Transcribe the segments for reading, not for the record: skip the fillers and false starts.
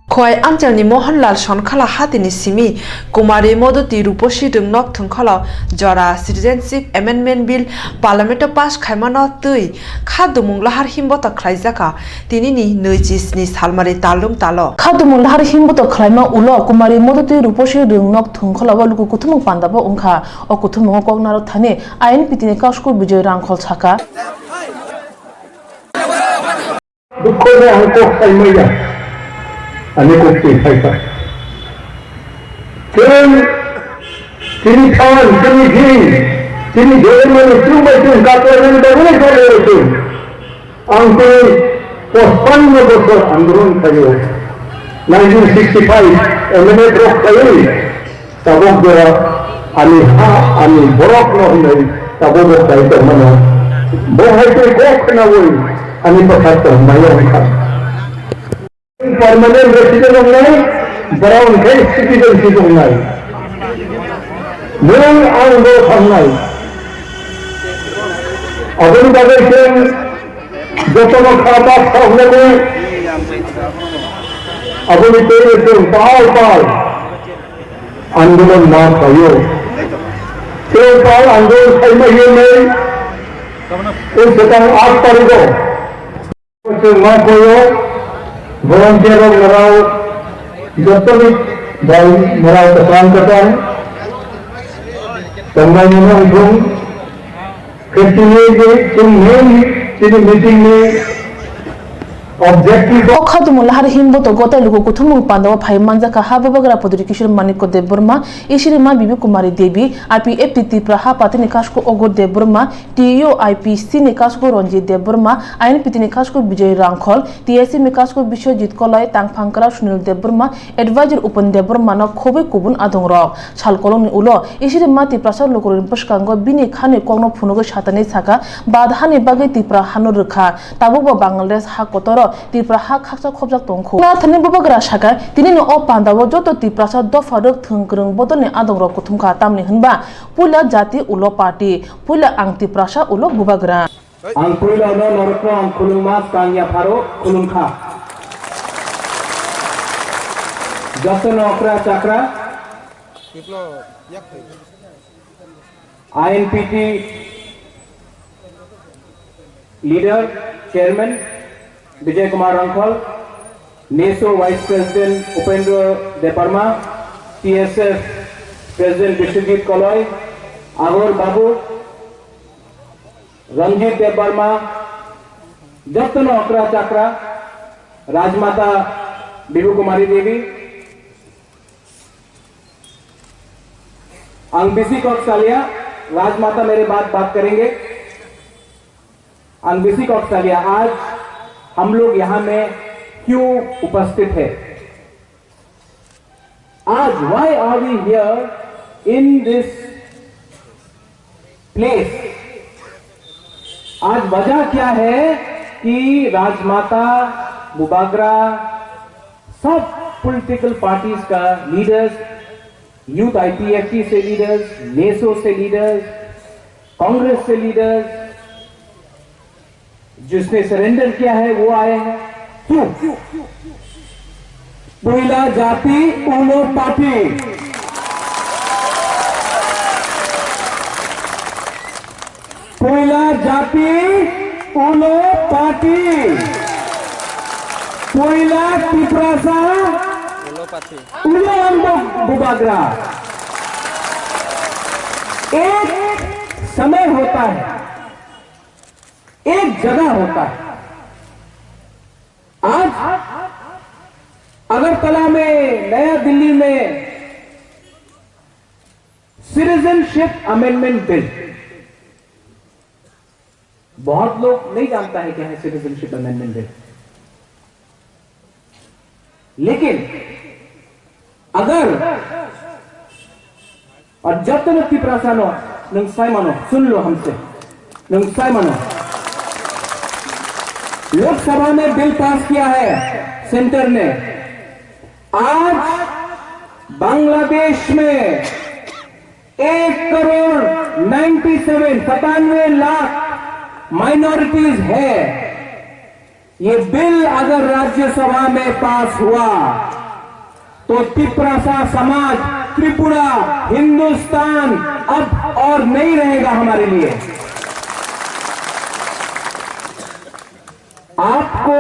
Khoi Anjalni Mohanlal Shonkhala Hatini Simi Kumari Modoti Ruposhi Dungnok Thungkhala Jora Citizenship Amendment Bill Parliament pass Khaimano Tui Khadumungla Har Himbota Khlaizaka Tinini Nujisni Salmari Talum Talo Khadumungla Har Himbota Khlaima Ulo Kumari Modoti Ruposhi Dungnok Thungkhala Waluku Kutumung Pandaba Unkha O Kutumung Kognaro Thane Ain Pitine Kashku Bijay Rangkhol Chaka दुखों में हमको खाइया अनेकों की खाइता केवल तिनी खान तिनी घी तिनी जोड़े में क्यों बैठे काटे में डबले जोड़े होते आंखे पोस्टन में बसर आंदोलन करो 1965 एमएनए ब्रोक करी तबों जरा आनी ब्रोक न होने तबों वो कहते मना वो है कि कोक न हुई आनी पछाड़ते हैं माया उनका परमानेंट रेसिडेंट होंगे ब्राउन के सिटीजनशिप होंगे मूल आंदो होंगे अबुन बागे के जो तो लोग खाता होने में अबुन तेरे से पाल आंदोलन ना करो क्यों पाल आंदोलन कई महीने में उस तरह आग पड़ेगा कुछ ना करो volunteer मराव जब तक भाई मराव का काम करता है संगठन में उठूं किसी मीटिंग में objective Khadumungla Har Himbota Gota Luku Kutumung Pandava Phai Manjaka Hababagra Podri Kishir Maniko de Burma Ishirima Bibi Kumari Devi IPFT Praha Patini Kashko Ogo de Burma TU IPC Nikashko Ronji de Burma INPT Nikashko Bijay Rangkhol TSC Mikashko Bishojit Kolai Tang Pankara Shunil de Burma Advisor Open de Burma na Khobe Kubun Adongrok Chalkoloni Ulo Ishirima Tiprasa Lokurin Pushkango Bini Khane Kongno Phunogo Shatane Saka Badhane Bage Tipra Hanurukha Tabuba Bangladesh Hakotoro Tipra Hak Haksa Khobjak Tongko Na Thane Babagra Shaka Tinini O Pandawo Joto Tiprasa Dofaruk Thungkrung Bodone Adongro Kutumka Tamni Hunba Pula Jati Ulo Party Pula Ang Tiprasa Ulo Bubagra Ang Pula No Norko Ang Kulungmas Kanya Pharo Kulungkha Jason Okra Chakra INPT Leader Chairman Bijay Kumar Rangkhol, NESO Vice President Upendra Deparma, TSF President Bishwajit Koloi, Agor Babu, Ranjit Deparma, Jatno Okra Chakra, Rajmata Bibu Kumari Devi, अंगबीसी Kaushalya राजमाता मेरे बात करेंगे अंगबीसी कौशल्या आज हम लोग यहां में क्यों उपस्थित है आज why are we here in this place आज वजह क्या है कि राजमाता बुबागरा सब पॉलिटिकल पार्टीज का लीडर्स यूथ आईपीएफटी से लीडर्स नेसो से लीडर्स कांग्रेस से लीडर्स जिसने सरेंडर किया है वो आए हैं क्यों पुइला जाति उलो पार्टी पुइला जाति उलो पार्टी पुइला तिप्रासा उलो बुबागरा एक समय होता है एक जगह होता है आज अगरतला में नया दिल्ली में सिटीजनशिप अमेंडमेंट बिल बहुत लोग नहीं जानता है क्या है सिटीजनशिप अमेंडमेंट बिल लेकिन अगर और जब तक नक्ति प्रासानो नंगसाई मानो सुन लो हमसे नंगसाई मानो लोकसभा में बिल पास किया है सेंटर ने आज बांग्लादेश में 1,97,97 लाख माइनॉरिटीज है ये बिल अगर राज्यसभा में पास हुआ तो तिप्रासा समाज, त्रिपुरा, हिंदुस्तान अब और नहीं रहेगा हमारे लिए। आपको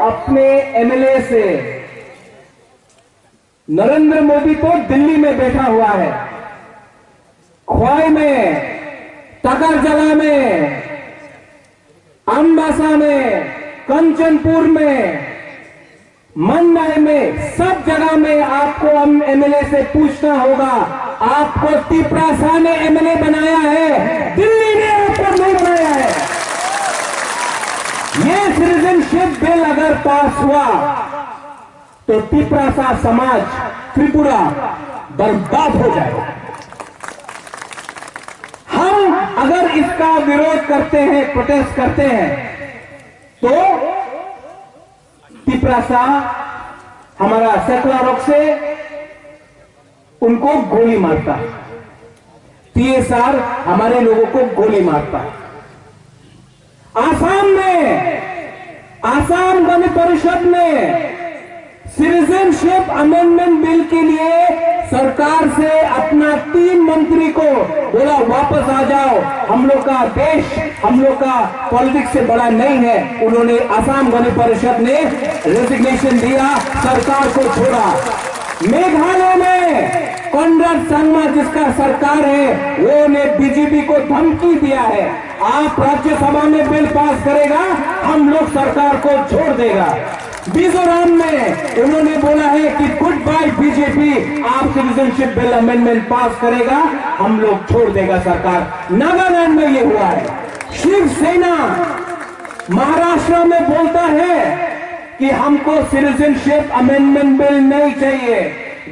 अपने एमएलए से, नरेंद्र मोदी तो दिल्ली में बैठा हुआ है, ख्वाई में, तगरजला में, अंबासा में, कंचनपुर में, मंडाई में, सब जगह में आपको एमएलए से पूछना होगा। आपको तिप्रासा ने एमएलए बनाया है, दिल्ली ने आपको नहीं बनाया है। ये सिटीजनशिप बिल अगर पास हुआ तो तिप्रासा समाज, त्रिपुरा बर्बाद हो जाएगा। हम अगर इसका विरोध करते हैं, प्रोटेस्ट करते हैं, तो तिप्रासा हमारा सेकुलर से उनको गोली मारता, टीएसआर हमारे लोगों को गोली मारता। आसाम गण परिषद में सिटीजनशिप अमेंडमेंट बिल के लिए सरकार से अपना 3 मंत्री को बोला वापस आ जाओ, हम लोग का देश, हम लोग का पॉलिटिक्स से बड़ा नहीं है। उन्होंने आसाम गण परिषद ने रेजिग्नेशन दिया, सरकार को छोड़ा। मेघालय में कॉनराड संगमा जिसका सरकार है, वो ने बीजेपी को धमकी दिया है, आप राज्यसभा में बिल पास करेगा, हम लोग सरकार को छोड़ देगा। मिजोरम में उन्होंने बोला है कि गुड बाय बीजेपी, आप सिटीजनशिप बिल अमेंडमेंट पास करेगा, हम लोग छोड़ देगा सरकार। नागालैंड में ये हुआ है। शिवसेना महाराष्ट्र में बोलता है कि हमको सिटीजनशिप अमेंडमेंट बिल नहीं चाहिए।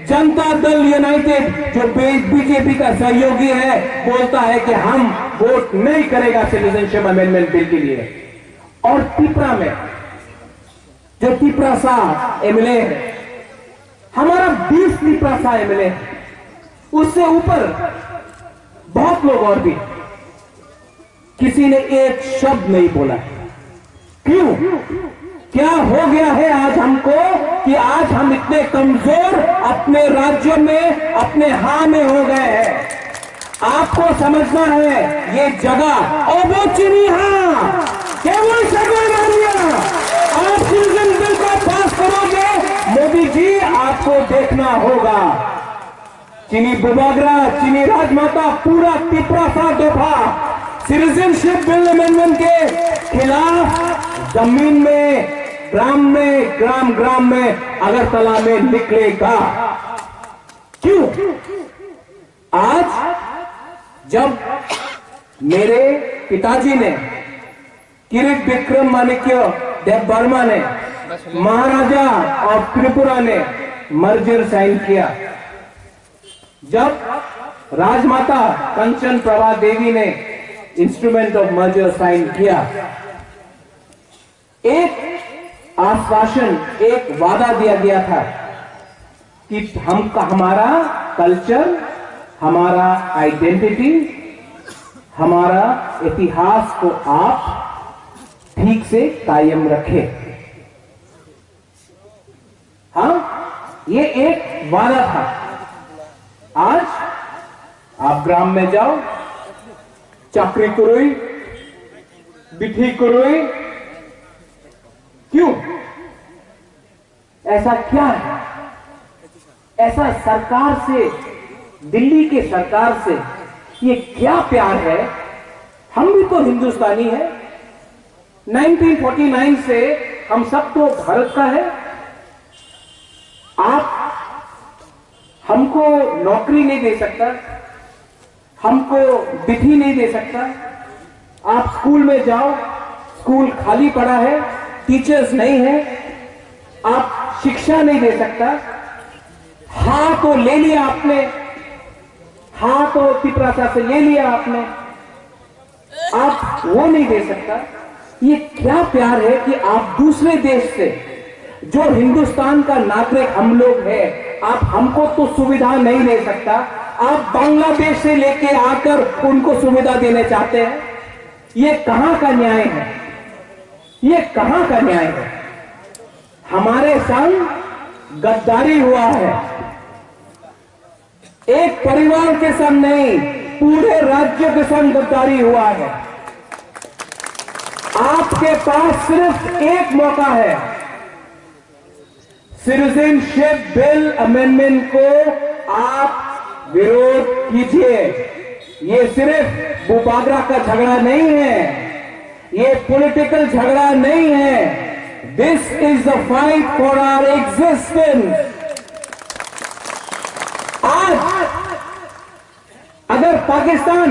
जनता दल यूनाइटेड जो बीजेपी का सहयोगी है बोलता है कि हम वोट नहीं करेगा सिटीजनशिप अमेंडमेंट बिल के लिए। और त्रिपुरा में जो तिप्रासा एमएलए है, हमारा 20 तिप्रासा एमएलए है, उससे ऊपर बहुत लोग और भी, किसी ने एक शब्द नहीं बोला। क्यों? क्या हो गया है आज हमको कि आज हम इतने कमजोर अपने राज्यों में, अपने हाँ में हो गए हैं? आपको समझना है ये जगह और वो चीनी हाँ केवल सरकार आप सिटीजन बिल को पास करोगे, मोदी जी आपको देखना होगा। चीनी बुबागरा, चीनी राजमाता, पूरा तिप्रासा दफा सिटीजनशिप बिल अमेंडमेंट के खिलाफ जमीन में, ग्राम ग्राम में, अगरतला में निकलेगा। क्यों? आज जब मेरे पिताजी ने, किरीट विक्रम माणिक्य देव वर्मा ने, महाराजा ऑफ त्रिपुरा ने मर्जर साइन किया, जब राजमाता कंचन प्रभा देवी ने इंस्ट्रूमेंट ऑफ मर्जर साइन किया, एक आश्वासन, एक वादा दिया गया था कि हमारा कल्चर, हमारा आइडेंटिटी, हमारा इतिहास को आप ठीक से कायम रखें। हाँ, ये एक वादा था। आज आप ग्राम में जाओ, चाकरी कुरुई, बिठी कुरुई, क्यों? ऐसा क्या है? ऐसा सरकार से, दिल्ली के सरकार से ये क्या प्यार है? हम भी तो हिंदुस्तानी हैं। 1949 से हम सब तो भारत का है। आप हमको नौकरी नहीं दे सकता, हमको बिठी नहीं दे सकता। आप स्कूल में जाओ, स्कूल खाली पड़ा है, टीचर्स नहीं है, आप शिक्षा नहीं दे सकता। हाँ तो ले लिया आपने, हाँ तो तिप्रासा से ले लिया आपने, आप वो नहीं दे सकता। ये क्या प्यार है कि आप दूसरे देश से, जो हिंदुस्तान का नागरिक हम लोग हैं, आप हमको तो सुविधा नहीं दे सकता, आप बांग्लादेश से लेके आकर उनको सुविधा देने चाहते हैं। ये कहां का न्याय है? ये कहां का न्याय है? हमारे संग गद्दारी हुआ है। एक परिवार के संग नहीं, पूरे राज्य के संग गद्दारी हुआ है। आपके पास सिर्फ एक मौका है, सिटीजनशिप बिल अमेंडमेंट को आप विरोध कीजिए। ये सिर्फ बुबागरा का झगड़ा नहीं है, ये पॉलिटिकल झगड़ा नहीं है। This is the fight for our existence. आज अगर पाकिस्तान,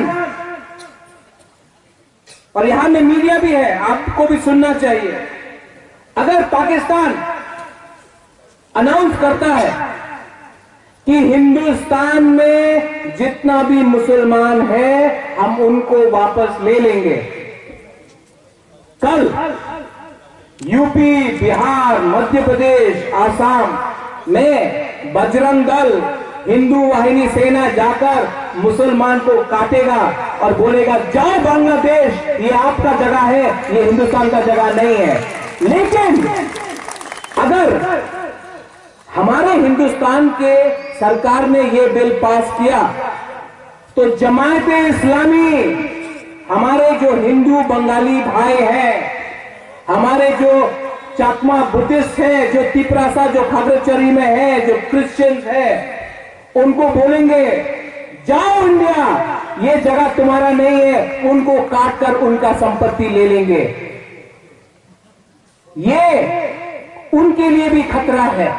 और यहां में मीडिया भी है, आपको भी सुनना चाहिए, अगर पाकिस्तान अनाउंस करता है कि हिंदुस्तान में जितना भी मुसलमान है हम उनको वापस ले लेंगे, कल यूपी, बिहार, मध्य प्रदेश, आसाम में बजरंग दल, हिंदू वाहिनी सेना जाकर मुसलमान को काटेगा और बोलेगा जाओ बांग्लादेश, ये आपका जगह है, ये हिंदुस्तान का जगह नहीं है। लेकिन अगर हमारे हिंदुस्तान के सरकार ने ये बिल पास किया तो जमात इस्लामी, हमारे जो हिंदू बंगाली भाई हैं, हमारे जो चाकमा बुद्धिस्ट है, जो तिपरासा, जो खगड़चरी में है, जो क्रिश्चियंस है, उनको बोलेंगे जाओ इंडिया, ये जगह तुम्हारा नहीं है, उनको काट कर उनका संपत्ति ले लेंगे। ये उनके लिए भी खतरा है।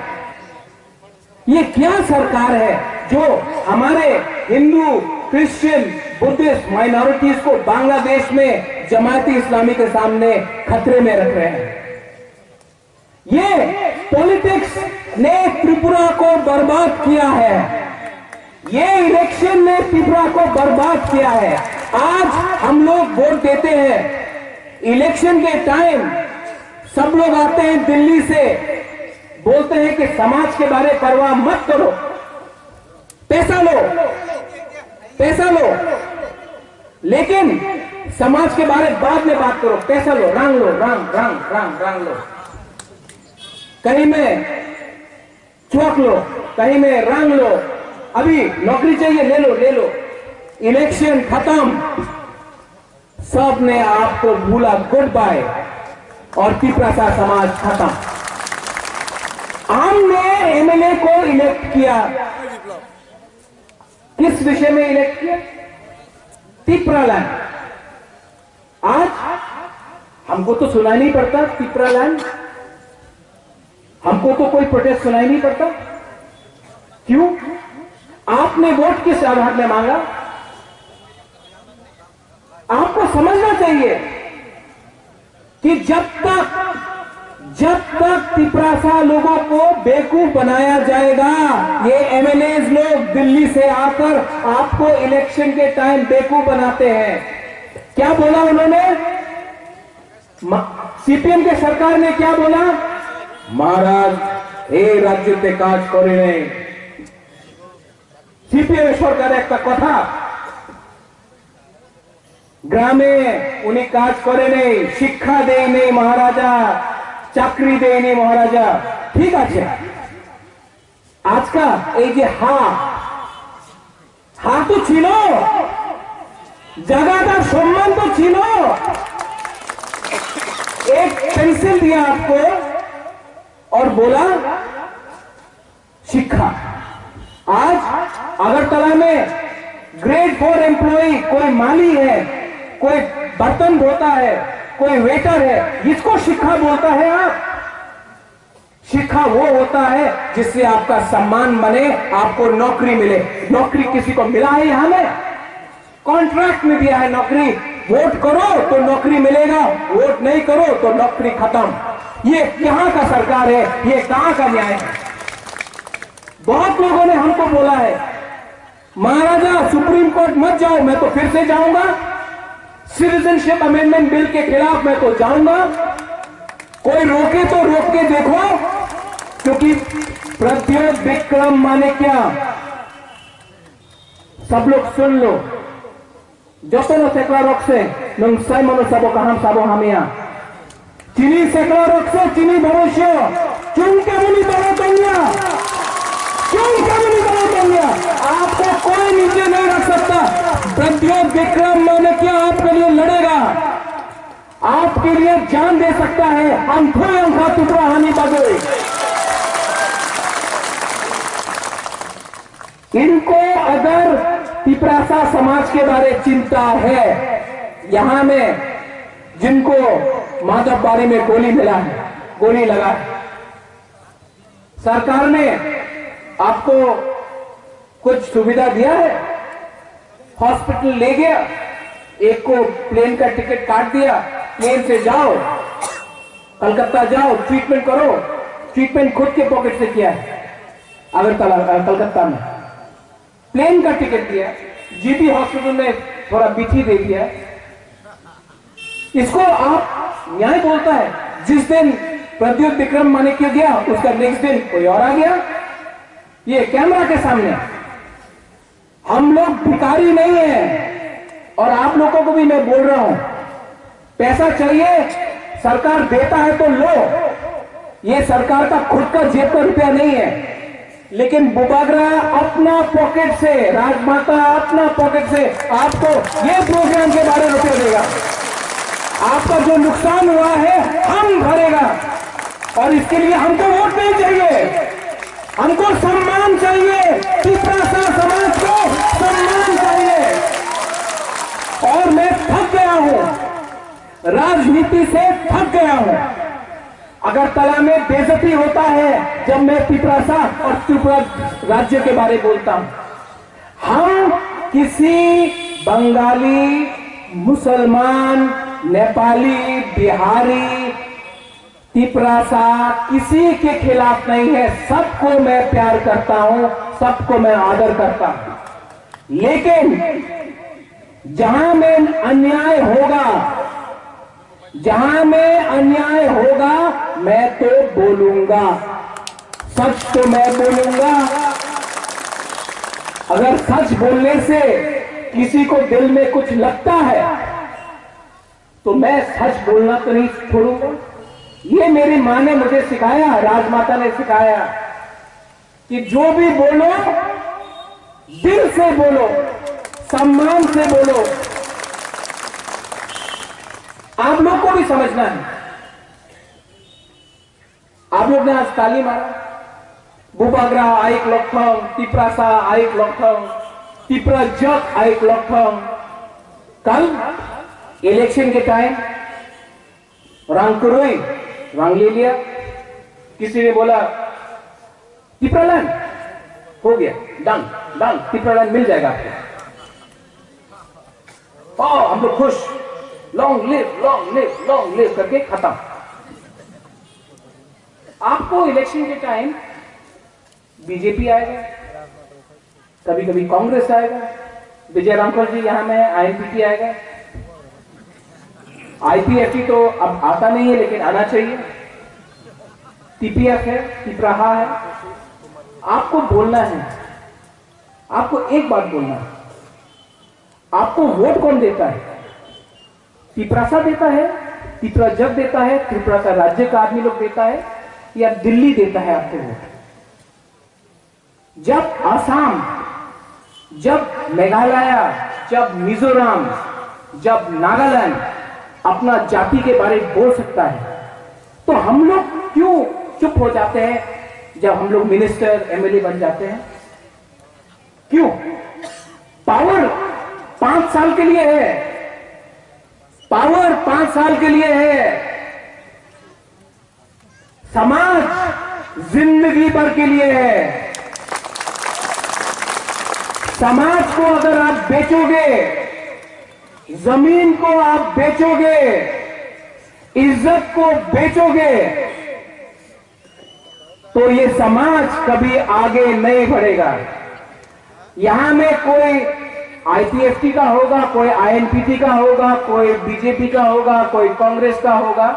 ये क्या सरकार है जो हमारे हिंदू, क्रिश्चियन, बुद्धिस्ट माइनॉरिटीज को बांग्लादेश में जमाती इस्लामी के सामने खतरे में रख रहे हैं। ये पॉलिटिक्स ने त्रिपुरा को बर्बाद किया है, ये इलेक्शन ने त्रिपुरा को बर्बाद किया है। आज हम लोग वोट देते हैं, इलेक्शन के टाइम सब लोग आते हैं दिल्ली से, बोलते हैं कि समाज के बारे में परवाह मत करो, पैसा लो, पैसा लो, लेकिन समाज के बारे में बाद में बात करो, पैसा लो, रंग लो, रंग लो, कहीं में चौक लो, कहीं में रंग लो, अभी नौकरी चाहिए ले लो, ले लो, इलेक्शन खत्म, सब ने आपको भूला, गुड बाय, और तिपरासा समाज खत्म। हमने एमएलए को इलेक्ट किया, किस विषय में इलेक्ट किया? तिपरा लैंड। आज हमको तो सुनाई नहीं पड़ता तिपरा लैंड, हमको तो कोई प्रोटेस्ट सुनाई नहीं पड़ता। क्यों? आपने वोट किस आधार में मांगा? आपको समझना चाहिए कि जब तक तिपरासा लोगों को बेवकूफ बनाया जाएगा, ये एमएलए लोग दिल्ली से आकर आपको इलेक्शन के टाइम बेवकूफ बनाते हैं। क्या बोला उन्होंने? सीपीएम के सरकार ने क्या बोला? महाराज ए राज्य पे काज करे नहीं। सीपीएम सरकार एक कथा ग्रामे उन्हीं काज करे नहीं, शिक्षा दे नहीं महाराजा, চাকরি দেয়নি মহারাজা। ঠিক আছে, আজকাল এই যে হা তো ছিল, জায়গাটার সম্মান তো ছিল, एक पेंसिल दिया आपको और बोला शिक्षा। आज अगरतला में ग्रेड 4 एम्प्लॉई, कोई माली है, कोई बर्तन धोता है, कोई वेटर है, इसको शिक्षा बोलता है आप? शिक्षा वो होता है जिससे आपका सम्मान बने, आपको नौकरी मिले। नौकरी किसी को मिला है यहां में? कॉन्ट्रैक्ट में दिया है नौकरी, वोट करो तो नौकरी मिलेगा, वोट नहीं करो तो नौकरी खत्म। ये कहां का सरकार है? ये कहां का न्याय है? बहुत लोगों ने हमको बोला है महाराजा सुप्रीम कोर्ट मत जाओ, मैं तो फिर से जाऊंगा, सिटीजनशिप अमेंडमेंट बिल के खिलाफ मैं तो जाऊंगा, कोई रोके तो रोक के देखो, क्योंकि प्रद्योत विक्रम माने क्या? सब लोग सुन लो, जतनो सेकला रोक से नंसाई मनो सबो कहम सबो हमिया चीनी सेकला रोक से चीनी भविष्य चुनके मुनि बड़ो दुनिया प्रद्योत विक्रम माणिक्य आपके लिए लड़ेगा, आपके लिए जान दे सकता है। हम थोड़े अंका टुकड़ा हानि बगे। इनको अगर तिपरासा समाज के बारे चिंता है, यहां में जिनको माधवबाड़ी में गोली मिला है, गोली लगा है, सरकार ने आपको कुछ सुविधा दिया है? हॉस्पिटल ले गया, एक को प्लेन का टिकट काट दिया, प्लेन से जाओ कलकत्ता जाओ, ट्रीटमेंट करो। ट्रीटमेंट खुद के पॉकेट से किया है अगरतला कलकत्ता में, प्लेन का टिकट दिया, जीबी हॉस्पिटल में थोड़ा बिठी दे दिया। इसको आप न्याय बोलता है? जिस दिन प्रद्योत विक्रम माणिक्य गया, उसका नेक्स्ट दिन कोई और आ गया। ये कैमरा के सामने हम लोग भिखारी नहीं है, और आप लोगों को भी मैं बोल रहा हूं, पैसा चाहिए सरकार देता है तो लो, ये सरकार का खुद का जेब का रुपया नहीं है। लेकिन बुबागरा अपना पॉकेट से, राजमाता अपना पॉकेट से आपको ये प्रोग्राम के बारे में रुपया देगा। आपका जो नुकसान हुआ है हम भरेगा, और इसके लिए हमको वोट नहीं चाहिए, हमको सम्मान चाहिए। तिपरासा समाज को सम्मान चाहिए। और मैं थक गया हूं, राजनीति से थक गया हूं। अगरतला में बेइज्जती होता है जब मैं तिपरासा और त्रिपुरा राज्य के बारे में बोलता हूं। हम किसी बंगाली, मुसलमान, नेपाली, बिहारी, तिपरासा किसी के खिलाफ नहीं है। सबको मैं प्यार करता हूं, सबको मैं आदर करता हूं। लेकिन जहां में अन्याय होगा, जहां में अन्याय होगा, मैं तो बोलूंगा, सच तो मैं बोलूंगा। अगर सच बोलने से किसी को दिल में कुछ लगता है तो मैं सच बोलना तो नहीं छोड़ूंगा। ये मेरी मां ने मुझे सिखाया, राजमाता ने सिखाया कि जो भी बोलो दिल से बोलो, सम्मान से बोलो। आप लोग को भी समझना है। आप लोग ने आज ताली मारा, बुबागरा आइक लखथों, तिपरासा आइक लखथों, तिपरा जग आइक लखथों। कल इलेक्शन के टाइम रंग रंग ले लिया, किसी ने बोला तिपरालैंड हो गया, डन डन, तिपरालैंड मिल जाएगा आपको। हम लोग खुश, long live long live long live करके खत्म। आपको इलेक्शन के टाइम बीजेपी आएगा, कभी कभी कांग्रेस आएगा, विजय रामकर जी यहां में आईएनपीटी आएगा, आईपीएफटी तो अब आता नहीं है लेकिन आना चाहिए, टीपीएफ है, तिपराहा है। आपको बोलना है, आपको एक बात बोलना है, आपको वोट कौन देता है? तिपरासा देता है, तिपरा जग देता है, त्रिपुरा का राज्य का आदमी लोग देता है, या दिल्ली देता है आपको वोट? जब आसाम, जब मेघालय, जब मिजोरम, जब नागालैंड अपना जाति के बारे में बोल सकता है, तो हम लोग क्यों चुप हो जाते हैं जब हम लोग मिनिस्टर एमएलए बन जाते हैं? क्यों? पावर 5 साल के लिए है, पावर 5 साल के लिए है, समाज जिंदगी भर के लिए है। समाज को अगर आप बेचोगे, जमीन को आप बेचोगे, इज्जत को बेचोगे, तो ये समाज कभी आगे नहीं बढ़ेगा। यहां में कोई आईपीएफटी का होगा, कोई आईएनपीटी का होगा, कोई बीजेपी का होगा, कोई कांग्रेस का होगा,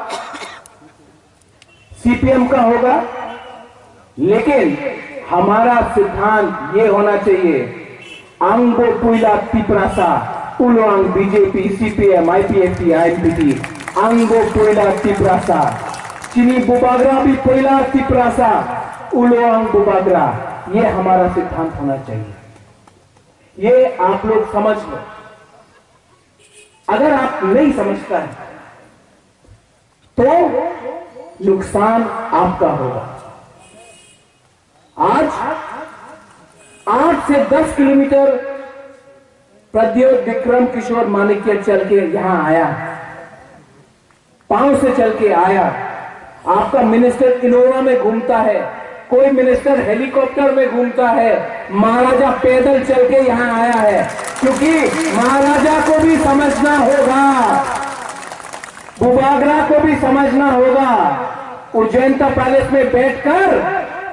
सीपीएम का होगा, लेकिन हमारा सिद्धांत ये होना चाहिए, आंगो पुइला तिपरासा, उलोंग बीजेपी, सीपीएम, आईपीएफटी, आईएनपीटी, आंगो पुइला तिपरासा, चिनी बुबागरा भी पुइला तिपरासा, उलोंग बुबागरा, ये हमारा सिद्धांत होना चाहिए। ये आप लोग समझ लो। अगर आप नहीं समझता है तो नुकसान आपका होगा। आज 8 से 10 किलोमीटर प्रद्योत विक्रम किशोर माणिक्य चल के यहां आया, पांव से चल के आया। आपका मिनिस्टर इनोवा में घूमता है, कोई मिनिस्टर हेलीकॉप्टर में घूमता है, महाराजा पैदल चल के यहां आया है, क्योंकि महाराजा को भी समझना होगा, बुबागरा को भी समझना होगा। उज्जैनता पैलेस में बैठकर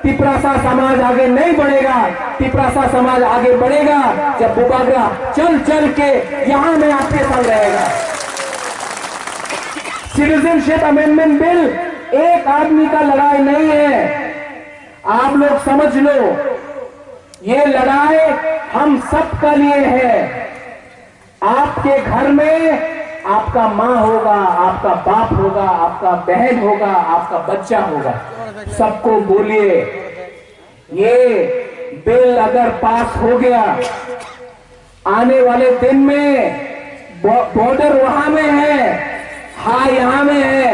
तिपरासा समाज आगे नहीं बढ़ेगा। तिपरासा समाज आगे बढ़ेगा जब बुबागरा चल चल के यहां में आपके संग रहेगा। सिटीजनशिप अमेंडमेंट बिल एक आदमी का लड़ाई नहीं है, आप लोग समझ लो, ये लड़ाई हम सबका लिए है। आपके घर में आपका मां होगा, आपका बाप होगा, आपका बहन होगा, आपका बच्चा होगा, सबको बोलिए ये बिल अगर पास हो गया, आने वाले दिन में बॉर्डर वहां में है, हाँ यहां में है,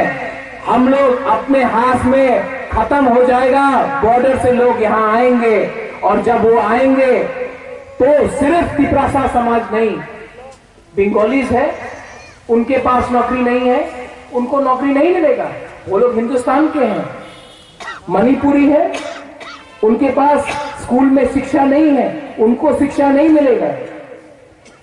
हम लोग अपने हाथ में खत्म हो जाएगा, बॉर्डर से लोग यहां आएंगे, और जब वो आएंगे तो सिर्फ तिपरासा समाज नहीं, बंगालीज है, उनके पास नौकरी नहीं है, उनको नौकरी नहीं मिलेगा, वो लोग हिंदुस्तान के हैं। मणिपुरी है, उनके पास स्कूल में शिक्षा नहीं है, उनको शिक्षा नहीं मिलेगा।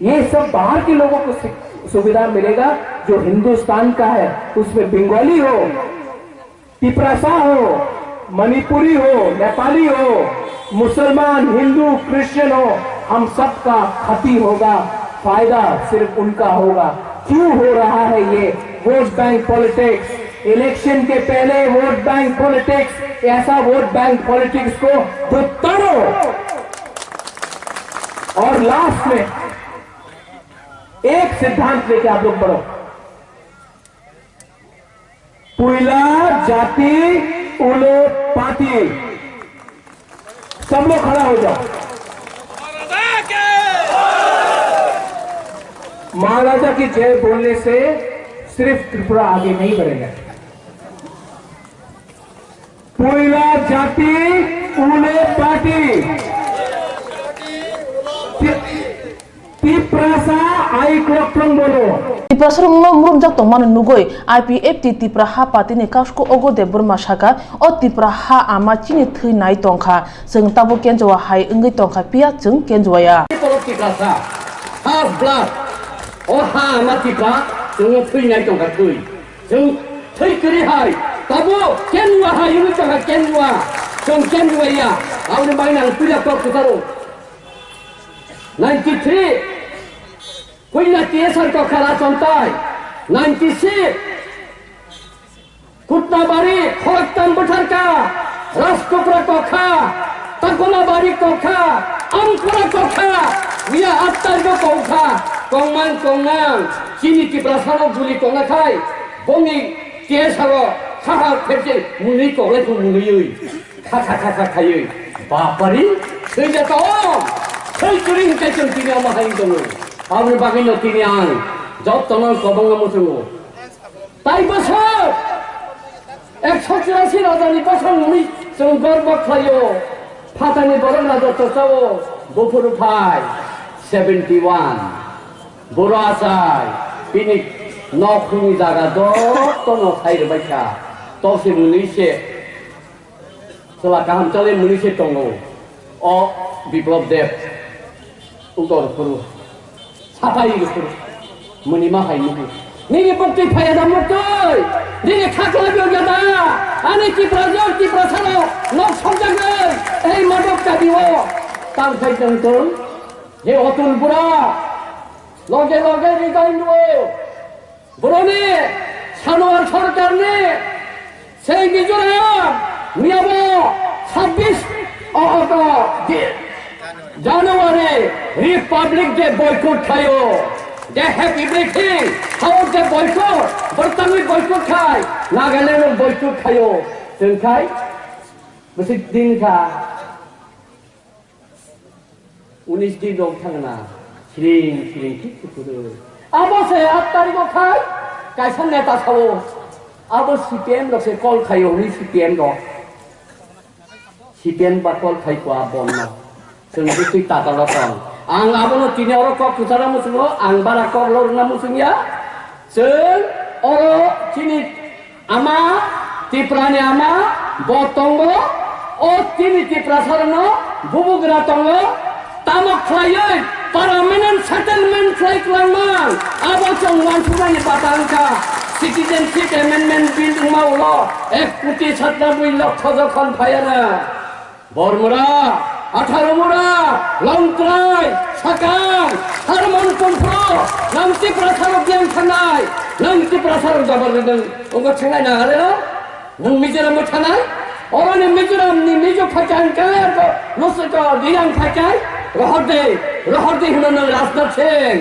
ये सब बाहर के लोगों को सुविधा मिलेगा, जो हिंदुस्तान का है, उसमें बंगाली हो, तिपरासा हो, मणिपुरी हो, नेपाली हो, मुसलमान, हिंदू, क्रिश्चियन हो, हम सबका क्षति होगा, फायदा सिर्फ उनका होगा। क्यों हो रहा है ये वोट बैंक पॉलिटिक्स? इलेक्शन के पहले वोट बैंक पॉलिटिक्स, ऐसा वोट बैंक पॉलिटिक्स को तोड़ो और लास्ट में एक सिद्धांत लेके आप लोग बढ़ो, पुइला जाति उलो पाती। सब लोग खड़ा हो जाओ। महाराजा की जय बोलने से सिर्फ त्रिपुरा आगे नहीं बढ़ेगा। पुइला जाति उलो पार्टी, तिपरासा आई क्रोक्टन बोलो। तिपरासा मुरुम जब तो मान नुगोय IPF तिपरा हा पार्टी ने काश को ओगो दे बुरमा शाका और तिपरा हा आमा चीनी थई नाई तोंखा जों ताबो केनजवा हाय इंगै तोंखा पिया जों केनजवाया तिपरासा हा ब्लाड और हा आमा तिपरा जों थई नाई तोंखा थई जों थई करि हाय ताबो केनवा हाय इंगै तोंखा केनवा जों केनवाया आवने बायना पिला तो कुतारो 93 Kuina tiesar ko kala contai 96 Kutna bari khoktan butarka Raskopra ko kha Takola bari ko kha Ampura ko kha Wia attar ko kha Kongman Sini tiprasano buli ko na khai Bongi tiesaro Kha khepje muni ko le ko muni yui Kha yui Bapari Seja to Sei kuring kacang tini ama hain to Abre bagai no tini ang, job tangan kobang kamu semua. Tai besar, 184 राजानि बसर मुनि जों गर्व खायो. फातानि बरं राजा तसावो बफुर फाय 71 बर' आसाय बिनि नखुनि जागा दत्तन साइर बायसा तसे मुनिसे सोला गाहाम चले मुनिसे दङ अ बिप्लब देव उतर फुरु साफाई गुफुर मुनिमा हायमुगु Nini bukti payah mukti, nini kakla biogada, ane kiprajok kiprasano, nok somjagai, madok kadiwo, tang kai tengtong, ye otun bura, loge rigain duo, burone, sanoar sarkar ne, sei Mizoram, Miabo, 26 January, Republic Day boycott kayo. They have everything. How they boycott? Bertami boycott kai. Nagaland boycott kayo. Sengkai? Mesti din ka. 19 din dong thang na. Siring kit kudu. अब से 8 तारीख को खाई कैसा नेता था वो अब CPM लोग से कॉल खाई होनी CPM लोग CPM bakal kai ko abono sungguh tu tata lokal ang abono tini oro ko kusara musulo ang bara ko lor na musunya sung oro tini ama tiprani ama botongo o tini tiprasarno bubugra tongo tamak klayai permanent settlement klay klanman abo chongwan chumani patangka citizenship amendment bill maulo ek koটি 97 লক্ষ যখন ফায়ানা বর্মরা 18 মোড়া লংক্রাই succumb Hermon কন্ট্র Namti প্রসার অভিযান থানায় নামতি প্রসার জবরদন ওগো ছানাই না আরে নং মিজোরাম থানায় অরনে মিজোরাম নি মিজো ফাচান কালে তো লসকা দিরাং ফাচাই রহদে হনন রাজনাথ সিং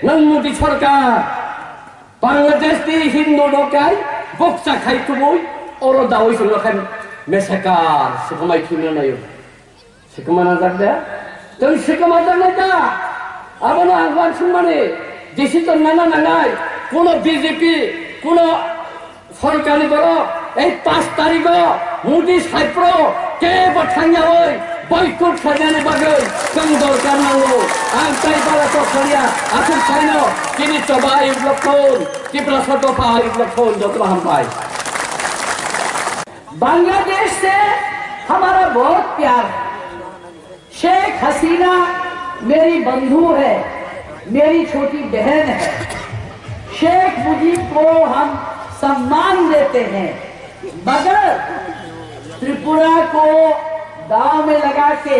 নং মোদি সরকার বাংলাদেশ দি হিন্দু নকাই বক্সা খাই তুবই or দাওই সলখান Mesakar, sekamai kini na yun. Sekamana zakda? Tapi sekamana zakda? Apa na angkuhan sumane? Decision nana nangai. Kuno BJP, kuno सरकारी बड़ो एक 5 तारीख को मोदी साइप्रो के बठांगा होय बॉयकॉट करने बगे कम दरकार ना हो आम ताई बाला तो खरिया आखिर चाइनो किनी चबाई ब्लॉकफोन की प्रसव तो पाई ब्लॉकफोन जो तो हम पाए बांग्लादेश से हमारा बहुत प्यार है। शेख हसीना मेरी बंधु है, मेरी छोटी बहन है। शेख मुजीब को हम सम्मान देते हैं, मगर त्रिपुरा को दांव में लगा के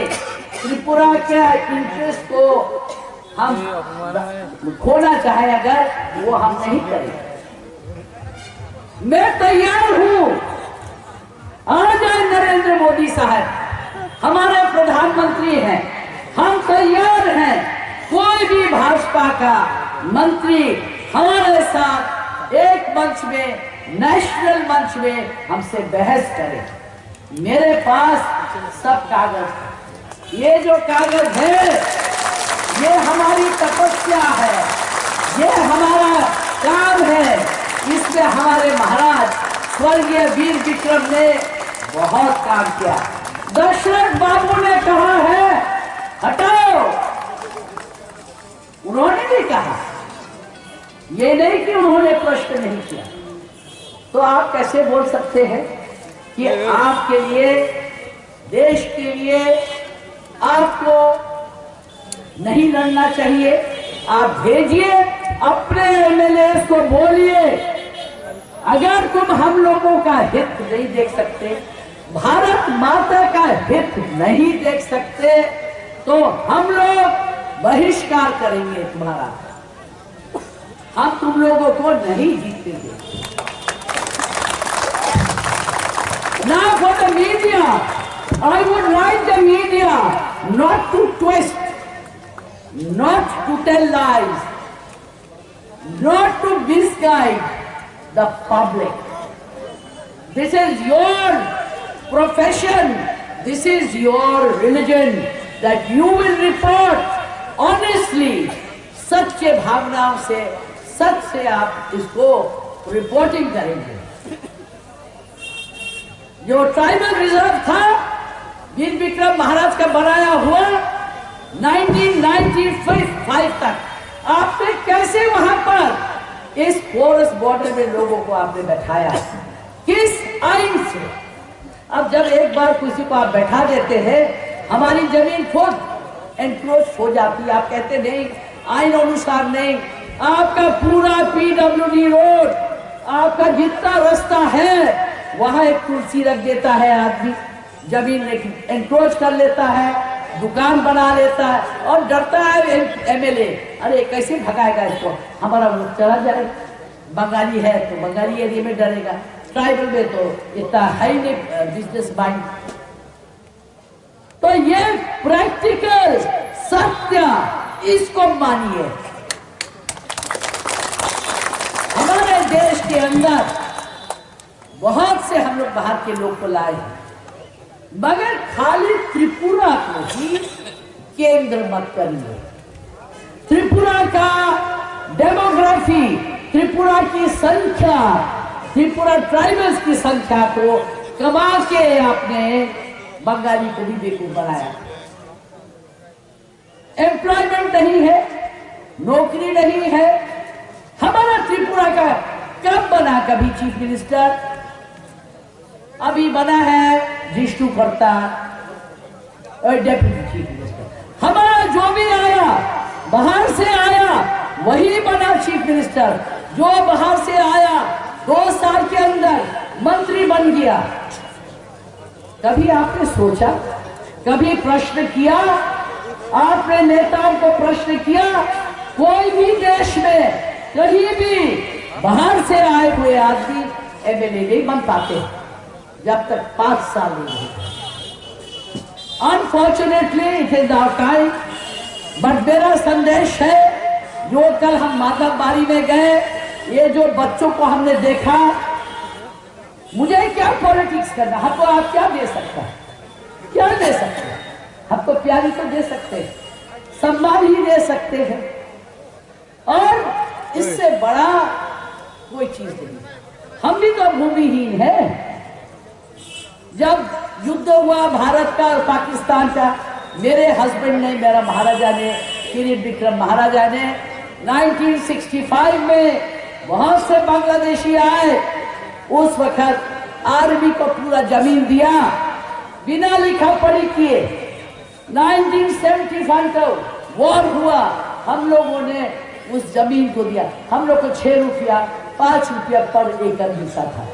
त्रिपुरा के इंटरेस्ट को हम खोना चाहे अगर वो हम नहीं करेंगे। मैं तैयार हूं, आ जाए नरेंद्र मोदी साहब हमारे प्रधानमंत्री हैं, हम तैयार हैं। कोई भी भाजपा का मंत्री हमारे साथ एक मंच में, नेशनल मंच में हमसे बहस करे। मेरे पास सब कागज, ये जो कागज है ये हमारी तपस्या है, ये हमारा काम है। इसमें हमारे महाराज स्वर्गीय वीर विक्रम ने बहुत काम किया। दशरथ बाबू ने कहा है हटाओ, उन्होंने भी कहा, ये नहीं कि उन्होंने प्रश्न नहीं किया। तो आप कैसे बोल सकते हैं कि आपके लिए, देश के लिए आपको नहीं लड़ना चाहिए? आप भेजिए अपने एमएलए को, बोलिए अगर तुम हम लोगों का हित नहीं देख सकते, भारत माता का हित नहीं देख सकते, तो हम लोग बहिष्कार करेंगे तुम्हारा। हम तुम लोगों को नहीं जीतेंगे। Now for the media, I would like the media not to twist, not to tell lies, not to misguide the public. This is your profession, this is your religion, that you will report honestly, सच्चे भावनाओं से, सच से आप इसको reporting करेंगे। जो tribal reserve था वीर विक्रम महाराज का बनाया हुआ 1995 तक, आपने कैसे वहां पर इस फॉरेस्ट बॉर्डर में लोगों को आपने बैठाया, किस आइन से? अब जब एक बार किसी को आप बैठा देते हैं, हमारी जमीन खुद एनक्रोच हो जाती है। आप कहते नहीं, आइन अनुसार नहीं, आपका पूरा PWD रोड, आपका जितना रास्ता है वहां एक कुर्सी रख देता है आदमी, जमीन एनक्रोच कर लेता है, दुकान बना लेता है और डरता है एमएलए, अरे कैसे भगाएगा इसको, हमारा वोट चला जाएगा। बंगाली है तो बंगाली एरिया में डरेगा, ट्राइबल में तो इतना है नहीं बिजनेस माइंड। तो ये प्रैक्टिकल सत्य, इसको मानिए। हमारे देश के अंदर बहुत से हम लोग बाहर के लोग को लाए हैं, मगर खाली त्रिपुरा को ही केंद्र मत करिए। त्रिपुरा का डेमोग्राफी डेमोग्राफी, त्रिपुरा की संख्या, त्रिपुरा ट्राइबल्स की संख्या को कमा के आपने बंगाली को भी बेवकूफ बनाया। एम्प्लॉयमेंट नहीं है, नौकरी नहीं है। हमारा त्रिपुरा का कब बना कभी चीफ मिनिस्टर? अभी बना है जिष्णु कर्ता और डेप्यूटी चीफ मिनिस्टर। हमारा जो भी आया बाहर से आया वही बना चीफ मिनिस्टर। जो बाहर से आया 2 साल के अंदर मंत्री बन गया। कभी आपने सोचा, कभी प्रश्न किया, आपने नेताओं को प्रश्न किया? कोई भी देश में कहीं भी बाहर से आए हुए आदमी एमएलए नहीं बन पाते जब तक 5 साल नहीं होते। Unfortunately it is our time. But मेरा संदेश है, जो कल हम माधवबाड़ी में गए, ये जो बच्चों को हमने देखा, मुझे क्या पॉलिटिक्स करना? हमको आप क्या दे सकते हैं? क्या दे सकते हैं? हम तो प्यारी तो दे सकते हैं, सम्मान ही दे सकते हैं, और इससे बड़ा कोई चीज नहीं। हम भी तो भूमिहीन हैं। जब युद्ध हुआ भारत का और पाकिस्तान का, मेरे हस्बैंड ने, मेरा महाराजा ने, किरीट विक्रम महाराजा ने 1965 में बहुत से बांग्लादेशी आए। उस वक्त आर्मी को पूरा जमीन दिया बिना लिखा पढ़ी किए। 1975 को वॉर हुआ, हम लोगों ने उस जमीन को दिया। हम लोग को 6 रुपया 5 रुपया पर एकड़ हिस्सा था।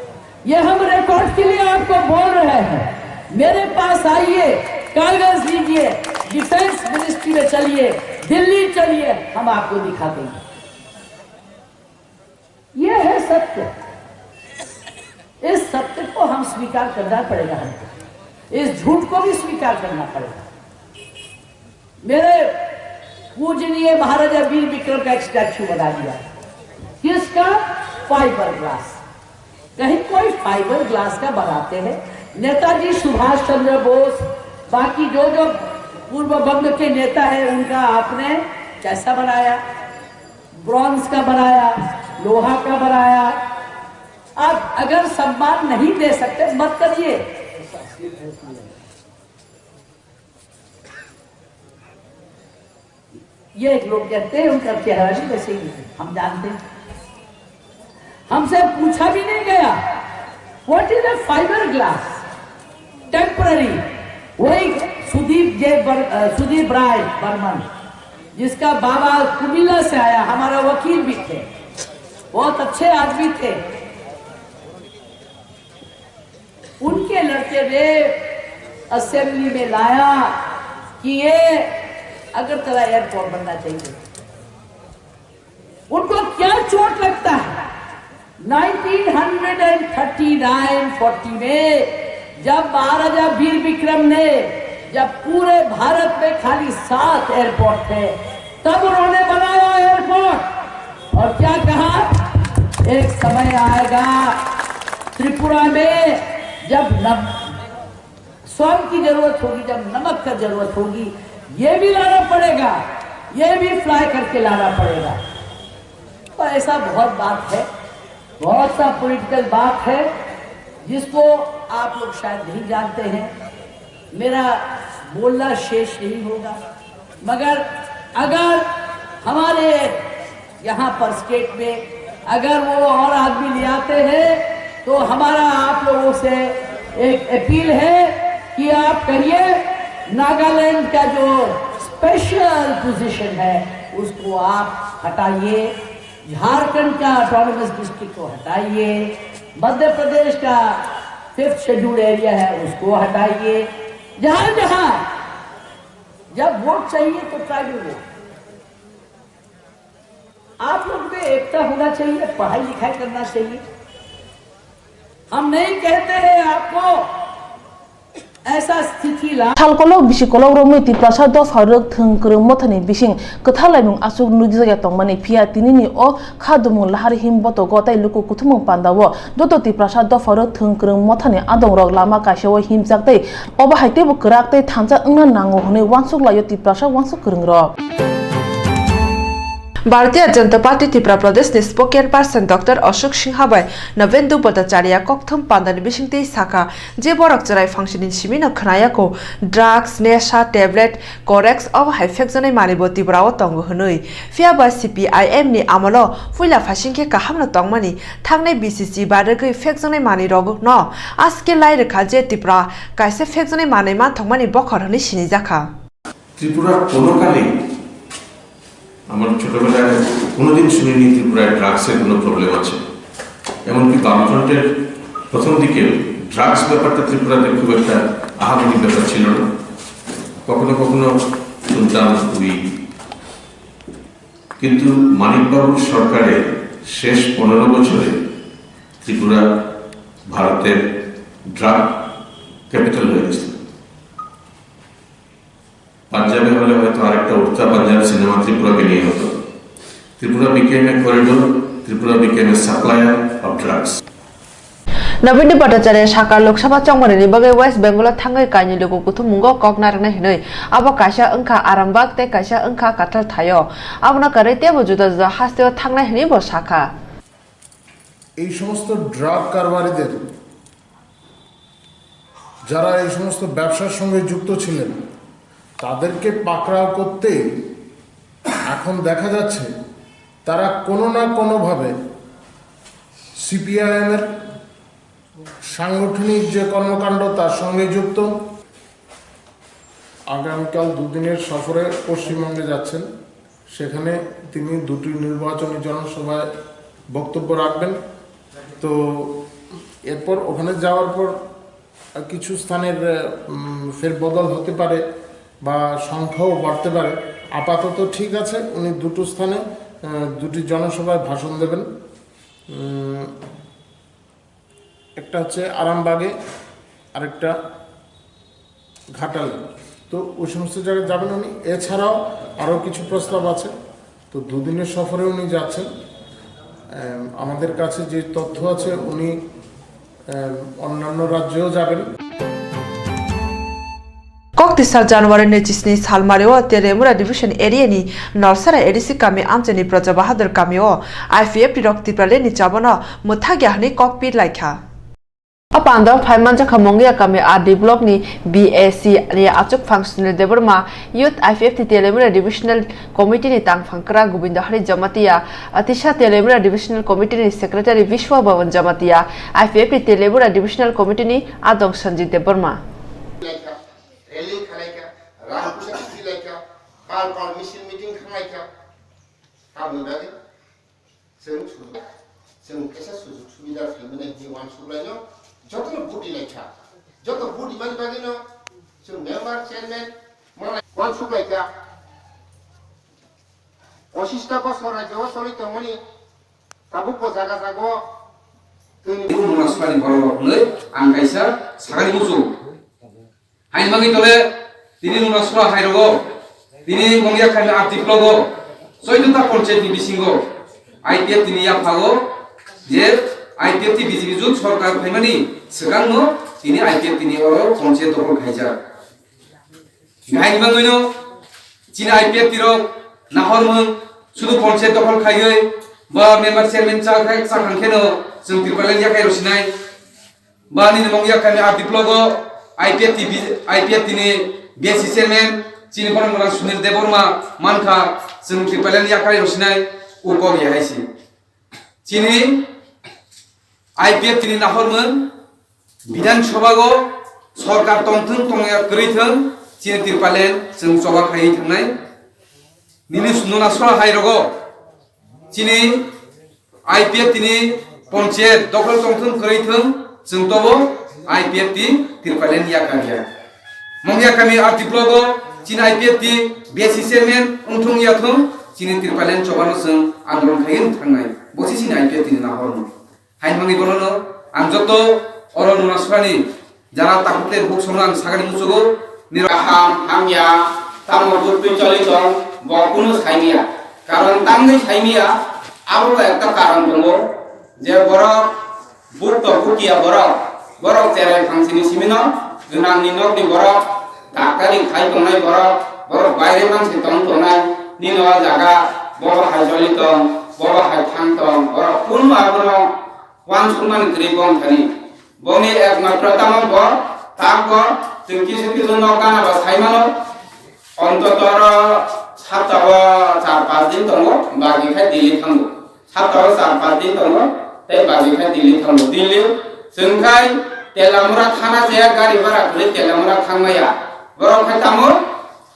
ये हम रिकॉर्ड के लिए आपको बोल रहे हैं। मेरे पास आइए, कागज लीजिए, डिफेंस मिनिस्ट्री में चलिए, दिल्ली चलिए, हम आपको दिखा देंगे। यह है सत्य। इस सत्य को हम स्वीकार करना पड़ेगा हमको। इस झूठ को भी स्वीकार करना पड़ेगा। मेरे पूजनीय महाराजा वीर विक्रम का एक स्टैच्यू बना दिया। किसका? Fibre glass. कहीं कोई फाइबर ग्लास का बनाते हैं? नेताजी सुभाष चंद्र बोस, बाकी जो जो पूर्व बंग के नेता है, उनका आपने कैसा बनाया? ब्रॉन्ज का बनाया, लोहा का बनाया। आप अगर सम्मान नहीं दे सकते मत करिए। ये एक लोग कहते हैं उनका चेहरा भी वैसे ही है, हम जानते हैं। हमसे पूछा भी नहीं गया what is a fibre glass, temporary. वही सुदीप राय बर्मन, जिसका बाबा कुमिल्ला से आया, हमारा वकील भी थे, बहुत अच्छे आदमी थे। उनके लड़के ने असेंबली में लाया कि ये अगरतला एयरपोर्ट बनना चाहिए। उनको क्या चोट लगता है? 1939-40 में जब महाराजा वीर विक्रम ने, जब पूरे भारत में खाली 7 एयरपोर्ट थे, तब उन्होंने बनाया एयरपोर्ट। और क्या कहा? एक समय आएगा त्रिपुरा में जब स्वर्ण की जरूरत होगी, जब नमक का जरूरत होगी, ये भी लाना पड़ेगा, ये भी फ्लाई करके लाना पड़ेगा। तो ऐसा बहुत बात है, बहुत सा पॉलिटिकल बात है जिसको आप लोग शायद नहीं जानते हैं। मेरा बोलना शेष नहीं होगा, मगर अगर हमारे यहाँ पर स्टेट में अगर वो और आदमी ले आते हैं, तो हमारा आप लोगों से एक अपील है कि आप करिए, नागालैंड का जो स्पेशल पोजीशन है उसको आप हटाइए, झारखंड का ऑटोनोमस डिस्ट्रिक्ट को हटाइए, मध्य प्रदेश का 5th शेड्यूल एरिया है उसको हटाइए। जहां जहां जब वोट चाहिए तो ट्राइबल वोट। आप लोग में एकता होना चाहिए, पढ़ाई लिखाई करना चाहिए। हम नहीं कहते हैं आपको ऐसा स्थिति ला थालकलो बिसिकलो रोमिति प्रसाद फारुक थंकर मथनि बिसिं कथालाइमुं आसुक नुजिया तंगमानि फिया तिनिनि ओ खादुमुं लाहार हिमबतो गताइ लुकु कुथुमुं पान्दावो दतति प्रसाद फारुक थंकर मथनि आदंरक लामा कासेव हिमजाक्तै अबाहाइतेबो कराक्तै थांजा अंगना नांगो हनै वानसुक लायो ति प्रसाद वानसुक करंग्र भारतीय जनता पार्टी त्रिपुरा प्रदेश नि spoken person doctor Ashok Singh bai Navendu Bhattacharya koktham pandani bisingtei saka je borok charai function simino khnaya ko drugs nesha tablet corex of haifek janai manibo Tripura o tongo hnoi fia ba CPIM ni amalo fuila phasingke kahamna tongmani thangnai BCC baragoi fek janai mani rogo no aske lai rekha je Tripura kaise fek janai manai ma thongmani bokhor hni sini jakha Tripura কোনোকালেই আমার ছোটবেলায় কোনোদিন শুনিনি ত্রিপুরায় ড্রাগসের কোনো problem আছে। এমনকি বামফ্রন্টের প্রথম দিকে ড্রাগস ব্যাপারটা ত্রিপুরাতে খুব একটা আহামরি ব্যাপার ছিল না। কখনো কখনো শুনতাম খুবই, কিন্তু মানিকবাবুর সরকারের শেষ 15 বছরে ত্রিপুরা ভারতের ড্রাগ ক্যাপিটাল হয়ে গেছে। পাঞ্জাবে হলে হয়তো আরেকটা উড়তা পাঞ্জাব সিনেমা ত্রিপুরাকে নিয়ে হতো। Tripura became a corridor, Tripura became a supplier of drugs. Navendu Bhattacharya Sakar Lok Sabha chongmani ni bagai West Bengal thangai kaini logo kuthmungo koknarna hinoi abo kaisa angkha Arambag te kaisa angkha Kathal thayo abona kare te bojuda ja hasteo thangna hini bo শাখা এই সমস্ত drug কারবারিদের যারা এই সমস্ত ব্যবসার সঙ্গে যুক্ত ছিলেন তাদেরকে পাকড়াও করতে এখন দেখা যাচ্ছে তারা কোনো না কোনোভাবে সিপিআইএম এর সাংগঠনিক যে কর্মকাণ্ড তার সঙ্গে যুক্ত। আগামীকাল দুদিনের সফরে পশ্চিমবঙ্গে যাচ্ছেন, সেখানে তিনি দুটি নির্বাচনী জনসভায় বক্তব্য রাখবেন। তো এরপর ওখানে যাওয়ার পর কিছু স্থানের ফেরবদল হতে পারে বা সংখ্যাও বাড়তে পারে। আপাতত ঠিক আছে, উনি দুটো স্থানে দুটি জনসভায় ভাষণ দেবেন। একটা হচ্ছে আরামবাগে, আরেকটা ঘাটালে। তো ওই সমস্ত জায়গায় যাবেন উনি। এছাড়াও আরও কিছু প্রস্তাব আছে। তো দুদিনের সফরে উনি যাচ্ছেন। আমাদের কাছে যে তথ্য আছে উনি অন্যান্য রাজ্যেও যাবেন। Koktisar January nechisni salmario teremura division area ni Norsara edisi kami amchani Praja Bahadur kami o IFF dirokti prale ni chabona muthagya hni kokpit laikha Apandor Phaimanja Khamongia kami RD block ni BAC ni achuk functional deborma youth IFF telemura divisional committee ni tang phangkra Govinda Hari Jamatia Atisha telemura divisional committee ni secretary Vishwa Bhavan Jamatia IFF telemura divisional committee ni Adong Sanjit Deborma rally khalaika rampusa khilaika par mission meeting khalaika abunda sung kesa sujug subida phimene ni wan subraino joto budi laika joto budi man bagino sung member chairman mala wan subraika osista ko sora jo sori to moni tabu ko jaga jago tuni munaspani boro nei angkaisa sagari musu Hain mangi tole tini nunasura hairogo tini mongya kami artiklogo soiduta ponche ti bisingo IPF tini ya phago je IPF ti BJP jut sarkar phaimani segangno tini IPF tini oro ponche dokol khaija hain mangoino china IPF tiro nahormung sudu ponche dokol khaioi ba member chairman cha khai cha khangkheno jung tirpalen ya khai rosinai ba ni mongya kami artiklogo IPF tini BSC chairman chini boromala Sunil Deborma mankha jung tripalen yakai rosinai ukog yahaisi chini IPF tini nahormon bidhan sabhago sarkar tongthung tongya krithung chini tripalen jung soba khai thangnai nini sunonasra hairogo chini IPF tini ponchayat dokol tongthung krithung jung tobo IPF ti tirpalen yakarya mongya kami artiklogo china IPF ti BSC chairman ungthung yathung chini tirpalen chobano sung andolon khayin thangnai bosi china IPF ti na horno hain mangi bolono ang joto oron munasrani jara takute buk songrang sagari musugo niraham hamya tamor buttu chalitong bokunu saimia karon tamni saimia aro ekta karon dongo je borok butto bukia borok cerai fangsini simino gunang ninok ni borok dakari khai tongnai borok baire mansi tong tongnai nino jaga baba hai joli tong baba hai thang tong ora punu abono wan sunman kri bong thani boni ekmatra tamo bo takbo tungki suki jono kana ba saimano অন্ততর সপ্তাহ 4-5 দিন তঙ্গ বাকি খাই দিল্লি থাঙ্গো সপ্তাহ 4-5 দিন তঙ্গ তাই বাকি খাই দিল্লি থাঙ্গো দিল্লি जोंखाय तेलामुरा थाना जे गाड़ी भाड़ा करे तेलामुरा थांगमाया बरं खाय तामो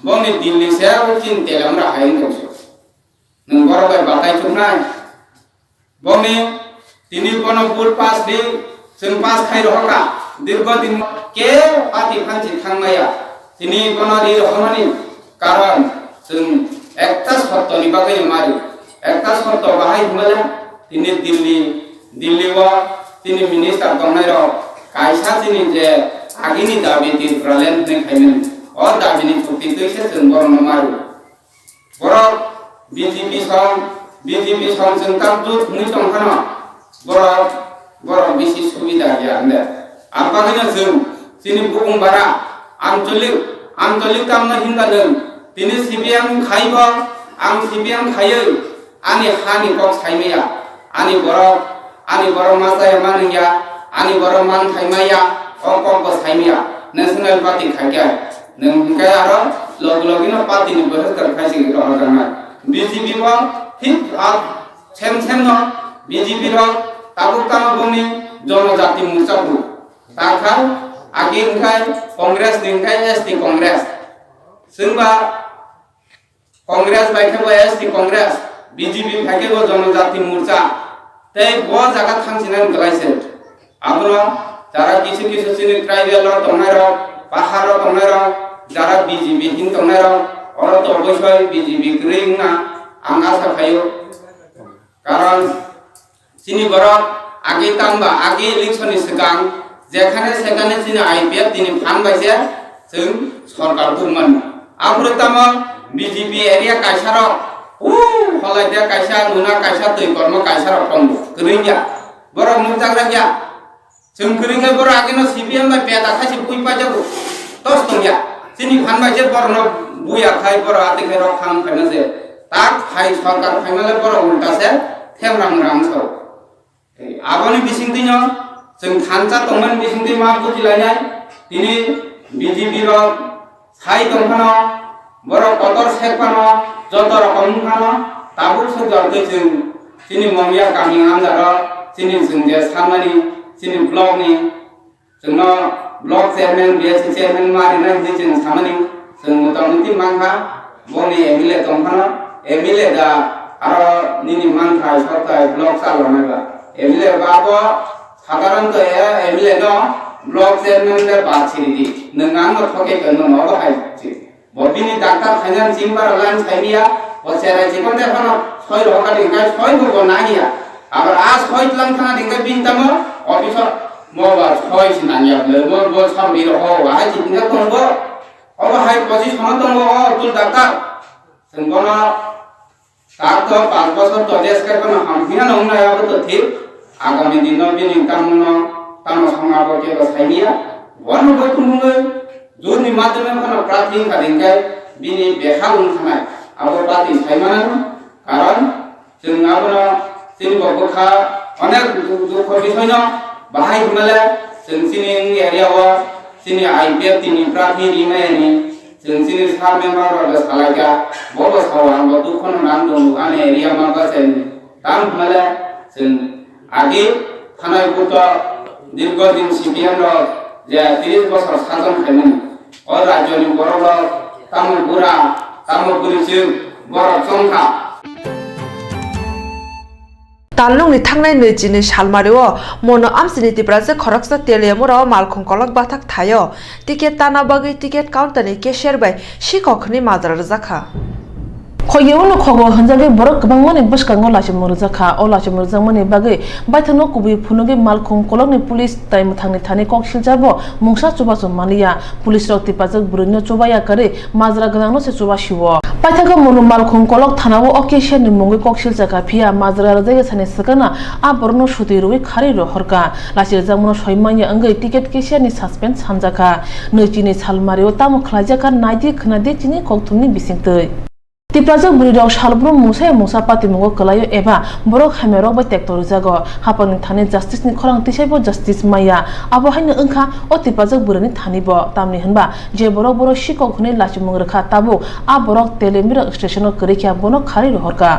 बंनि दिल्ली से उचिन तेलामुरा हायन दंसो नों बरं बाय बाताय चुनाय बंनि तिनि कोन बुट पास दि जों पास खाय रहका दीर्घ दिन के पाति फांसि थांगमाया तिनि कोन रि रहमानि कारण जों एकटा सत्तनि बागै मारि एकटा सत्त बाहाय हमला तिनि दिल्ली व तिनि मिनिस्टार गंनाय र कायसा तिनि जे आगिनि दाबि ति प्रलेन ने खायमोन अ दाबिनि छुक्ति दैसे जों बरन मारु बर बीजेपी सं जों काबदु नि तंखाना बर बेसि सुबिदा गैया ने आबागैनो जों तिनि बुंबारा आंचलिक कामना हिंगादों तिनि सिबिएम खायबो आं सिबिएम खायो आनि हानि कक सायमेया आनि बर मासाया मानिया आनि बर मान थाइमाया कक सायमेया नेशनल पार्टी खायगा नोंखाय आरो लग-लगिनो पार्टीनि बहर खायसि रहगाना बीजेपी बो ठीक सेम न बीजेपी रो ताबुकामा बंनि जनजाति मोर्चाबु ताखा आगे उनखाय कांग्रेस निखाय एसटी कांग्रेस जोंबा कांग्रेस बायखेबो एसटी कांग्रेस बीजेपी फायखेबो जनजाति मोर्चा तै ब जागा थांसिनान गलायसे आबनो जारा किछु सिनि ट्राइबेल तंनाय र पाहार तंनाय र जारा बीजेपी हिन तंनाय र अर तो अबयसय बीजेपी ग्रिंना आं आशा खायो कारण सिनि बर आगे तांबा आगे इलेक्शननि सिगां जेखाने सेखाने सिनि आईपीएफ दिनि फान बायसे जों सरकार दुमन आब्रताम बीजेपी एरिया कायसार हलायदे कायसा नुना कायसा दै कर्म कायसार पंग ग्रिंया बर मुजाग्रा गया जों ग्रिंगे बर आगेनो सीपीएम बाय पेदा खायसे पुइपा जागो तस तंया सिनि फान बायसे बरनो बुया खाय बर आतिखे र खाम खायनासे ताक खाय सरकार खायनाले बर उल्टासे थेमराम रामसौ आबानि बिसिंदिनो जों थानसा तंमोन बिसिंदि मा बुजिलायनाय तिनि बीजेपी र साइ दंखानो बर कतर सेकपानो जत रकम खानो ताबु सरकारखौ जों तिनि ममिया गामि आन्दार तिनि जों जे सामानि तिनि ब्लकनि जोंनो ब्लक चेयरमेन बीएससी चेयरमेन मारिनाय जों सामानि जों मतामति मांखा बनि एमएलए दंखानो एमएलए दा आरो निनि मांखा सरकार ब्लक चालनायबा एमएलए बाबो साधारणत एमएलए न ब्लक चेयरमेन दे बाछिरि नोंआंनो थकेगोन न बाहायछि बबिनि डाक्टर फाइनान्स जिमबार लाइन साइमिया बसेरा जीवन दे हन सय रका दिंगाय सय गो नानिया आबार आ सय लां थाना दिंगाय बिनतामो अफिसर मोबा सय सिनानिया मो सामनि र हो हाय जिंगा तंगो अब हाय पजिशन तंगो तुल डाक्टर जोंगना ताक 5 বছর তো দেশ के कोन हमहिना नंगनाय अब तो थि आगामी दिन बिनि कामनो तानो समाबो के साइमिया वन गथुमुङै जोंनि माध्यमे कोन प्रार्थी खादिंगाय बिनि बेहा उनखानाय अब पार्टी साइमानानो कारण जों आबनो जोंनि बखा अनेक दुख बिषयनो बाहाय हुनाले जों सिनि एरियाव सिनि आईपीएफ तिनि प्रार्थी रिमायनि जों सिनि सार मेम्बार र सालायगा बबो सावां ब दुखन नाम दं आने एरिया माबासे ताम हुनाले जों आगे थानाय गत दीर्घ दिन सीपीएम र जे 30 বছর শাসन खायमोन अ राज्यनि बरल तामुलपुरा तामुलपुरिसिम बर संखा तालुंनि थांनाय नैजिनि सालमारिओ मनो आमसिनि तिब्राजे खरकसा तेलियामुराव मालखं कलक बाथाक थायो टिकेट ताना बागै टिकेट काउंटारनि केशियार बाय शिखकनि माद्रा रजाखा खयेवनो खगो हंजागे बरक गोबां माने बसकांगो लासिमर जाखा अ लासिमर जामने बागै बायथानो कुबि फुनुगे मालखं कलकनि पुलिस टाइम थांनि थाने ककसिल जाबो मुंसा चुबासो मानिया पुलिस रक्ति पाजक बुरनो चुबाया करे माजरा गनानो से चुबा शिवो पाइथागो मनु मालखं कलक थानावो अकेशननि मुंगे ककसिल जाखा फिया माजरा रजागे साने सकना आ बरनो सुतिरुवे खारि रहरका लासिर जामनो सयमानि अंगै टिकेट केशियानि सस्पेंड सानजाखा नैजिनि सालमारिओ तामो खलाजाका नायदि खनादि चिनि कक्थुमनि बिसिंतै Tiprajak burirok salbrum musa pati mungo kelayo eba borok hamerok bai tektor jago hapani thani justice ni khorang tisaibo justice maya abo haino engkha o tiprajak burani thani bo tamni hanba je borok sikok hune lachimung rekha tabo a borok telemira station o krekya bono khari rohorka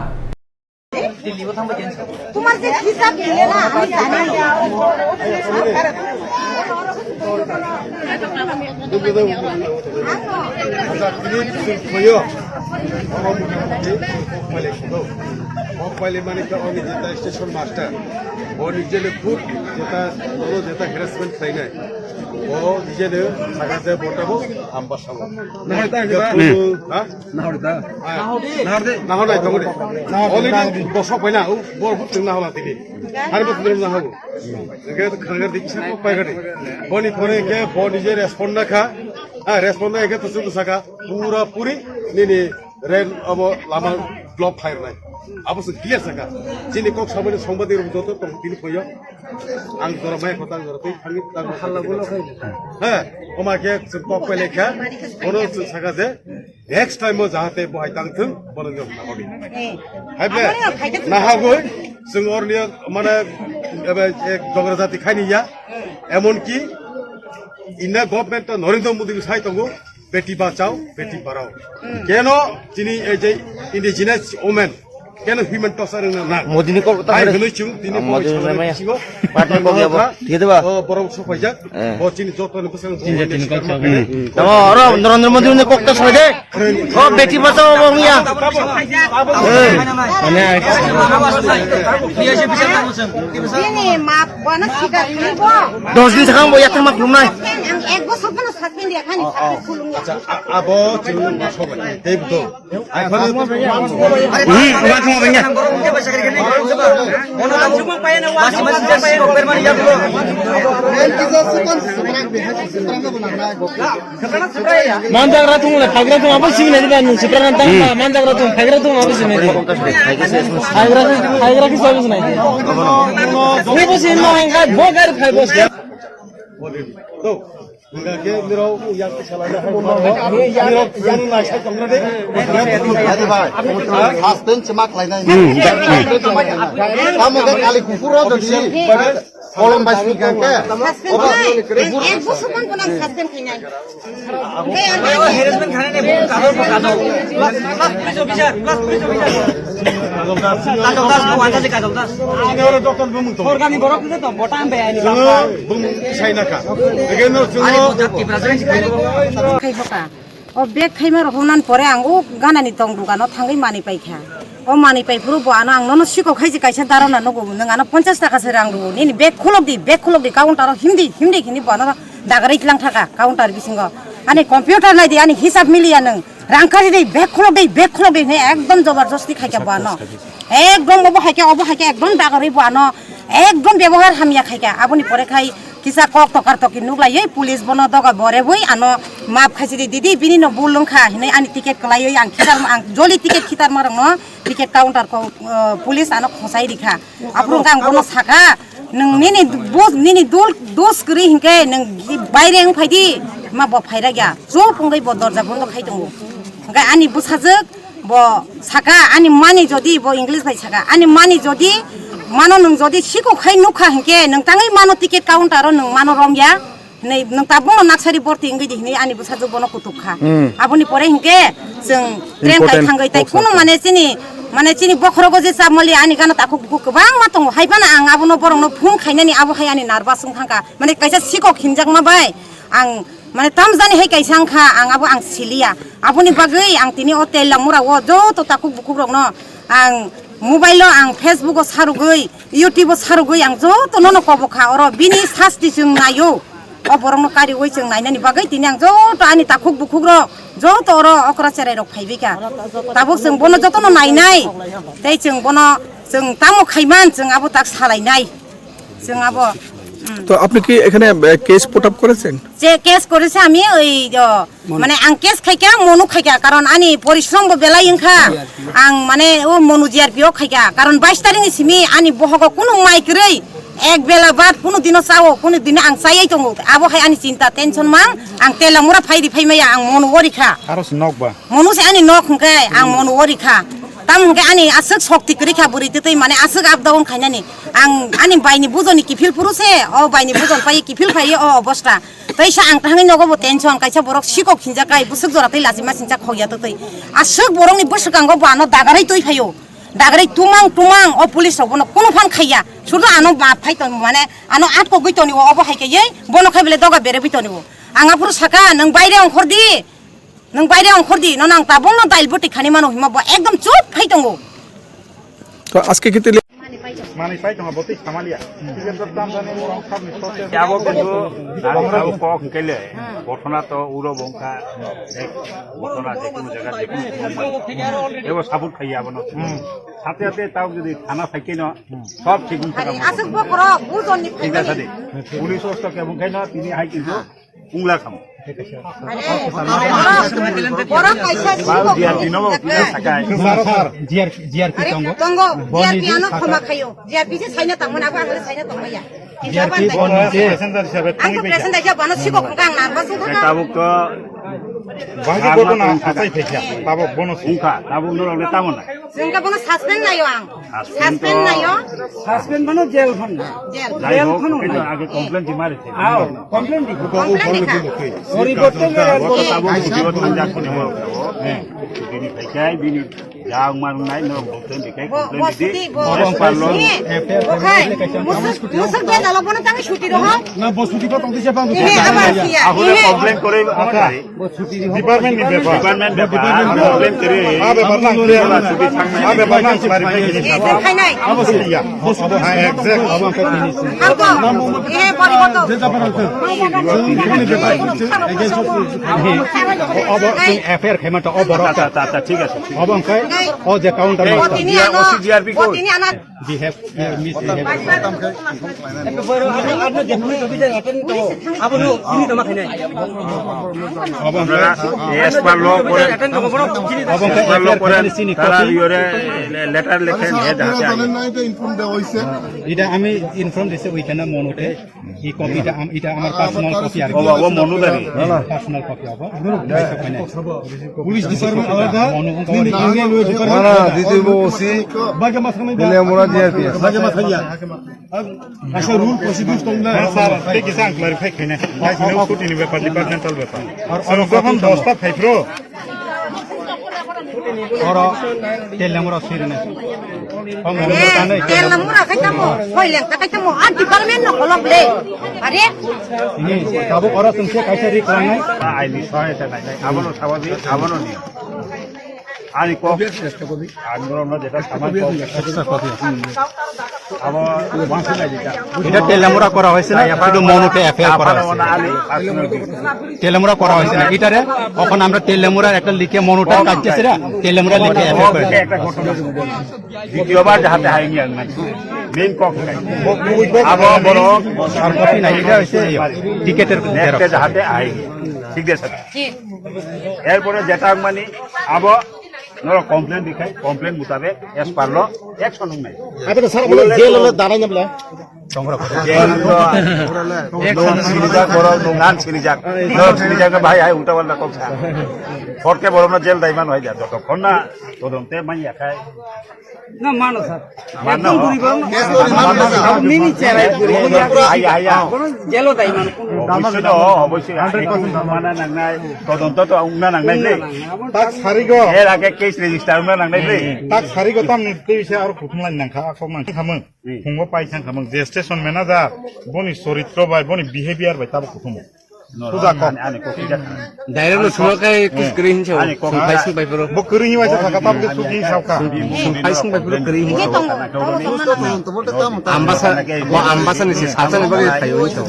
তোমার যে হিসাব দিলে না আমি জানি station master और निजे खुद जेता हेरासमेंट खालायनाय वो निजेनो सागासे बताबो आम्बासाबो नाहरनाय दङ दे अलरेडि बसक बायना बर बुथुं नाहला दिनि आरो बुथुं नाहबो एके खांगा दिखिसा पायगादे बनि फरे के ब निजे रेस्पन्ड नाखा रेस्पन्ड एके तसु तसाका पूरा पूरी निनि रेल अब लामा ब्लक फायरनाय आबोसो क्लियर साका जिनि कक साबने संबाद जत दं दिनि फयो आं जरा माय खता जरा तै थांनि तां खाला बोलो हे ओमा के कक पेलेखा बनो साका जे नेक्स्ट टाइम जाहाते बहाय तांथों बनो जों नाहरनि हायबे नाहागो जों अरनिया माने एक जगरा जाति खायनिया एमन कि इन्ना गवर्नमेंट नरेंद्र मोदी साइ दंगो बेटी बचाओ बेटी पढ़ाओ केनो जिनि एजे इंडिजिनस वुमेन केनो ह्यूमन टर्चर ना मोदीनि को आई हनै चुं दिनि सिगो पार्टन बगयाबो ठीक देबा बरम सफायजा ओ जिनि जतन बसं जिनि को तम अर नरेंद्र मोदी ने कोक्ता सदे ओ बेटी बचाओ बंगिया माने দিনে মাপ বনা শিকার নিব 10 दिन थांग बया थांग माखलुमनाय आं एक बছর বনা সাকিন দিয়া খানি সাকিন খুলুম আচ্ছা আবো চিনি সবাই দেবতো এখন manjagra tung le phagra tung apa sing ne ba nu sipran tang ba manjagra tung phagra tung apa sing ne phagra ki service nai ni bo sin no enga bogar khai bos तो उनका के मेरो यार के चलाना है मेरो यान ना से कमना दे याद भाई हस्बैंड चमक लाइना हम के खाली कुकुरो दसी कलम बासि के एक बছর কোন কোন সাকিন খাইনাই ओ हेरेसमेंट खाने ने कागज कागज प्लस ऑफिसर कागज को आंदा से कागज आरो डॉक्टर बुम तो सरकारनि बरफ ने तो बटाम बे आइनि बुम साइना का एगेनो खाइबका ओ बेग खाइमा रखौनान परे आं ओ गानानि दं दुगानो थांगै मानि पाइखा ओ मानि पाइफुरु बानो आं ननो सिको खाइजे काइसा दाराना नगो नङानो 50 टाका से रां दु नि बेग खोलक दि काउंटार हिन्दी खिनि बानो दागरै लां थाका काउंटार बिसिंग आनि कम्प्युटार नायदि आनि हिसाब मिलिया नों रांखारि दे बेग खोलक दे ने एकदम जबरदस्ती खाइका बानो एकदम अब हाइका एकदम दागरै बानो एकदम व्यवहार हामिया खाइका आबुनि परे खाइ किसा कक टकार टकी नुगलायै पुलिस बनो दगा बरे बई आनो माप खाइसि दिदी बिनि न बुलुंखा हिनै आनि टिकेट कलायै आं खितार आं जलि टिकेट खितार मरङ न टिकेट काउंटर को पुलिस आनो खसाइ दिखा आपुरं आं बनो साखा नों निनि दोस गरि हिंके नों बाइरे आं फाइदि मा ब फाइरा गया जो पंगै ब दरजा बन्द खाइदङ गाय आनि बुसाजक ब साखा आनि मानि जदि ब इंग्लिश भाइ साखा आनि मानि जदि मानो नों जदि सिको खाइ नुखा हिंके नों ताङै मानो टिकेट काउंटार नों मानो रंया नै नों ताबुनो नाक्सारि बर्ति इंगै दिनि आनि बुसाजो बनो कुतुबखा आबुनि परे हिंके जों ट्रेन गाय थांगै ताइ कुनु माने चिनि बखरगो जे चामलि आनि गाना ताखु गोबां मातङ हाइबाना आं आबुनो बरंनो फुं खाइनानि आबु हाय आनि नारबासं थांका माने कैसा सिको खिनजाक माबाय आं माने तामजानि हाय कैसा आंखा आं आबु आं सिलिया आबुनि बागै आं तिनि होटेल लामुरा ओ जो तो ताखु बुकुरंनो आं मोबाइल आं फेसबुक सारुगै यूट्यूब सारुगै आं जो तो ननो कबखा अर बिनि सास्ति जों नायो अ बरंनो कारि वइ जों नायनानि बागै तिनि आं जो तो आनि ताखुक बुकुग्र जो तो अर अकरा चेराय रक फाइबिका ताबो जों बनो जतनो नायनाय तै जों बनो जों तामो खाइमान जों आबो ताक सालायनाय जों आबो তো আপনি কি এখানে কেস পুট আপ করেছেন যে কেস করেছে আমি ওই মানে আং কেস খাইকা মনু খাইকা কারণ আনি পরিশ্রম বেলাই ইনখা আং মানে ও মনু জিআরপিও খাইকা কারণ 22 তারিখে সিমি আনি বহগ কোনো মাইকरै এক বেলা বাদ কোনো দিনও চাও কোনো দিনে আং চাইয়াই দङ আবো হাय आंनि चिन्ता टेनसन मां आं तेलामुरा फायरि फायमाया आं मन वरिखा আরস নকবা मनुसे आंनि नख हंके आं मन वरिखा ताम हंके आंनि आसक शक्ति करिखा बुरि तै माने आसक आपदाउन खायनानि आं आंनि बायनि बुजनि किफिल पुरुसे अ बायनि बुजन पाइ किफिल फाइ अ अवस्था तैसा आं थांनि नगबो टेनसन कायसा बरक सिको खिनजा काय बुसक जरा तै लासि मासिनजा खया तै आसक बरंनि बसकांगो बानो दागारै तै फायो दागरै तुमां अ पुलिस बनो कोनो फान खाइया सुदु आनो बाप फाइतो माने आनो आटको गइतोनि अ बहायखायै बनो खाइबले दगा बेरे बितोनि आंगा पुरु साका नों बायरे अंखरदि नों आं ताबंनो दाइल बटि खानि मानो हिमा एकदम चुप फाइतंगो তো আজকে কি মানে পাই তোমার বতি সামালিয়া টিকেটের দাম জানি রং সব নিশ্চয় যাব কিন্তু দাঁড়াও কক কেলে ঘটনা তো উড়ো বংকা ঘটনা যে কোনো জায়গা যে কোনো এগো সাবুত খাই যাব না সাথে সাথে তাও যদি থানা থাকে না সব ঠিক থাকে আসক বকর বুজনি ঠিক আছে দে পুলিশ অস্টকে বংকাই না তিনি হাই কিন্তু উংলা খাম বড় কাইসা জিআর দিনো সাকাই জিআর কি তঙ্গ জিআর কি আনো ক্ষমা খাইও জিআর পিছে ছাইনা তামনা আবা আলে ছাইনা তঙ্গয়া জিআর কি বনছে প্যাসেঞ্জার হিসাবে আং প্রেসেন্ট দাইছা বানো সিকো খঙ্গাং না বাসু থাকা তাবুক তো বাকি ঘটনা আসাই ফেকিয়া তাবুক বনো সুখা তাবুক নরলে তামনা সেনকা বনো সাসপেন্ড নাইও আং সাসপেন্ড নাইও সাসপেন্ড মানে জেল খন জেল খন আগে কমপ্লেন দি মারিছে আও কমপ্লেন দি পরিবর্তন তাবুক পরিবর্তন যা করে হ্যাঁ দিনি ফেকাই দিনি যাও মারু নাই ন কমপ্লেন দিকাই কমপ্লেন দি বরং পারলো মুসক বে জালো বনো তাকে ছুটি রহ না বসুতি তো তুমি যে পাবো আপনি কমপ্লেন করে ডিপার্টমেন্ট কমপ্লেন করে ব্যাপার না ছুটি থাকবে ব্যাপার না খাই নাই অবশ্যই হ্যাঁ এক্সাক্ট এ পরিবর্তন যে এফআইআর খেমাটা অবর আচ্ছা ঠিক আছে অবংকাই ও যে কাউন্টার ওসিজিআরপি কো we have লেটার লেখেন এটা আমি ইনফর্ম দিছে ওইখানে মনোতে এই কপিটা এটা আমার পার্সোনাল কপি আর মনোদারি পার্সোনাল কপি হবে পুলিশ ডিপার্টমেন্ট আলাদা মনো দিদিব ওসি বাগে মাথানে তেলামুরা জিআরপি বাগে মাথাইয়া আচ্ছা রুল প্রসিডিউর তোমরা স্যার দেখি সাং ক্লারিফাই খাইনা লাইসেন্স ছুটি নিবে ব্যাপার ডিপার্টমেন্টাল ব্যাপার আর যখন 10টা ফাইপ্রো और तेलामुरा सिरने तेलामुरा खाइतामो होइलें खाइतामो आ डिपार्टमेन्ट न खलबले अरे ini kabu ora sungse kaisa ri klangai aili sahayata nai abono sababi abono ni ani ko আন্দোলন যেটা সামাজিক এক্সট্রা কপি আবার বাঁশি নাই এটা তেলামুরা করা হয়েছে না শুধু মনোতে এফআইআর করা হয়েছে তেলামুরা করা হয়েছে না এটারে এখন আমরা তেলামুরার একটা লিখে মনোটা কাটতেছে না তেলামুরা লিখে এফআইআর করে একটা ঘটনা দ্বিতীয়বার যাতে হাইনি আর নাই মেইন কক নাই আবার বড় আর কপি নাই এটা হইছে টিকেটের জেরক্স যাতে হাইনি ঠিক আছে ঠিক এরপরে যেটা মানে আবার নর কমপ্লেন দিখাই কমপ্লেন মোতাবেক এস পারলো অ্যাকশন নাই আচ্ছা স্যার বলে জেল হলে দাঁড়াই নাবলা সংগ্রহ করে জেল অ্যাকশন সিরিজা করো নোংান সিরিজা নর সিরিজা ভাই আই উল্টা পাল্টা কথা ফরকে বড় না জেল দাইমান হই যা যতক্ষণ না তদন্তে মাইয়া খায় না মানো স্যার মানো মিনি চেরাই আইয়া কোন জেলও দাই মানে অবশ্যই 100% মানা নাই তদন্ত তো উংনা নাই রে তাক সারিগো এর আগে কেস রেজিস্টার উংনা নাই রে তাক সারিগো তাম নিতে আর কুথুমলাই নাখা আকমান খামো ফুংবো পাইছাং খামো যে স্টেশন ম্যানেজার বনি চরিত্র বাই বনি বিহেভিয়ার বাই তাব কুথুমো সুজা কম আনে কপি দেখা ডাইরেক্ট সুরকাই কুছ করিন ছ ফাইসিং বাই পরো বো করিনি ওয়াইছে থাকা তাব কে সুজি সাউকা ফাইসিং বাই পরো করিন আমবাসা নিছে সাজান বাগে খাইও তো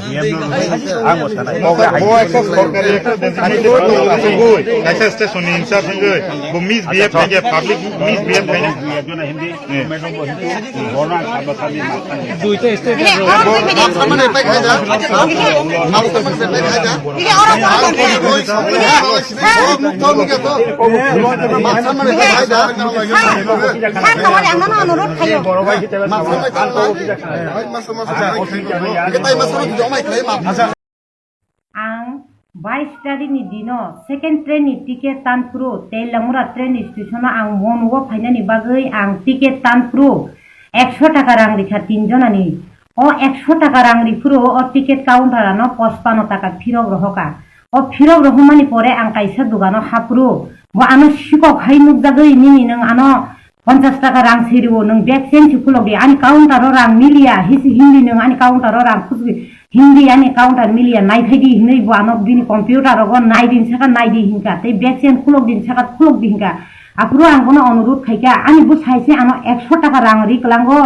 বো একটা সরকারি একটা ডেজিগনেটেড গই কাইসা স্টেশন ইনচার্জ গই বো মিস বিহেভ থাকে পাবলিক মিস বিহেভ থাকে একজন হিন্দি ম্যাডাম বো হিন্দি বনা খাবাসালি দুইটা স্টেট সামনে পাই খাই যা বড় ভাই হিসেবে आं 22 तारिखनि दिनाव सेकेन्ड ट्रेननि टिकेट तानफ्रु तेलामुरा ट्रेन स्टेशनाव आं मन'आव फायनायनि बागै आं टिकेट तानफ्रु 100 टाका रां रिखा 3 जनानि ओ 100 टाका रां रिफ्रु ओ टिकेट काउंटारानो 55 टाका फिरब रहका ओ फिरब रहमानि परे आं कायसा दुकानाव हाफ्रु बो आनो शिको खाइ नुकजागै नि नों आनो 50 टाका रां सेरिवो नों बेग सेन्सि खुलगि आनि काउंटाराव रां मिलिया हिसि हिन्दी नों आनि काउंटाराव रां खुसगि हिंदी आनी काउंटर मिलिया नाइथाइदि हिनै बानो बिनि कम्पिउटार गो नाइदिन साका नाइदि हिंका ते बेक्सेन खुलक दिन साका खुलक दि हिंका आफुरो आंगोनो अनुरोध खाइका आनी बुसाइसे आनो 100 टाका रां रिकलांगो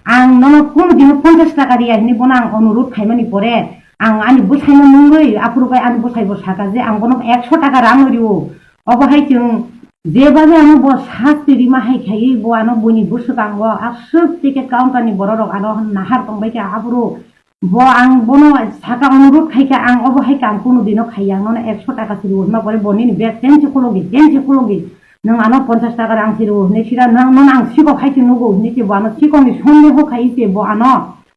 आं ननो कोन दिन 50 टाका रिया हिनै बना आं अनुरोध खाइमानि परे आं आनी बुसाइनो नंगै आफुरो गाय आनी बुसाइबो साका जे आं गनो 100 टाका रां रियो अबहाय जों जेबाबे आनो बो सास्ति रिमा हाय खाइ बो आनो बनि बुसकांगो आसुब टिकेट काउंटारनि बररक आनो नाहार तंबायका आफुरो बो आं बनो साका अनुरोध खाइका आं अबहाय काम कोनो दिनो खाइया ननो 100 टाका सिरु हमा परे बनि बेग सेन्सि खुलगि नों आनो 50 टाका रां सिरु ने सिरा नन आं सिको खाइति नुगो निति बानो सिकोनि सन्देह खाइते बो आनो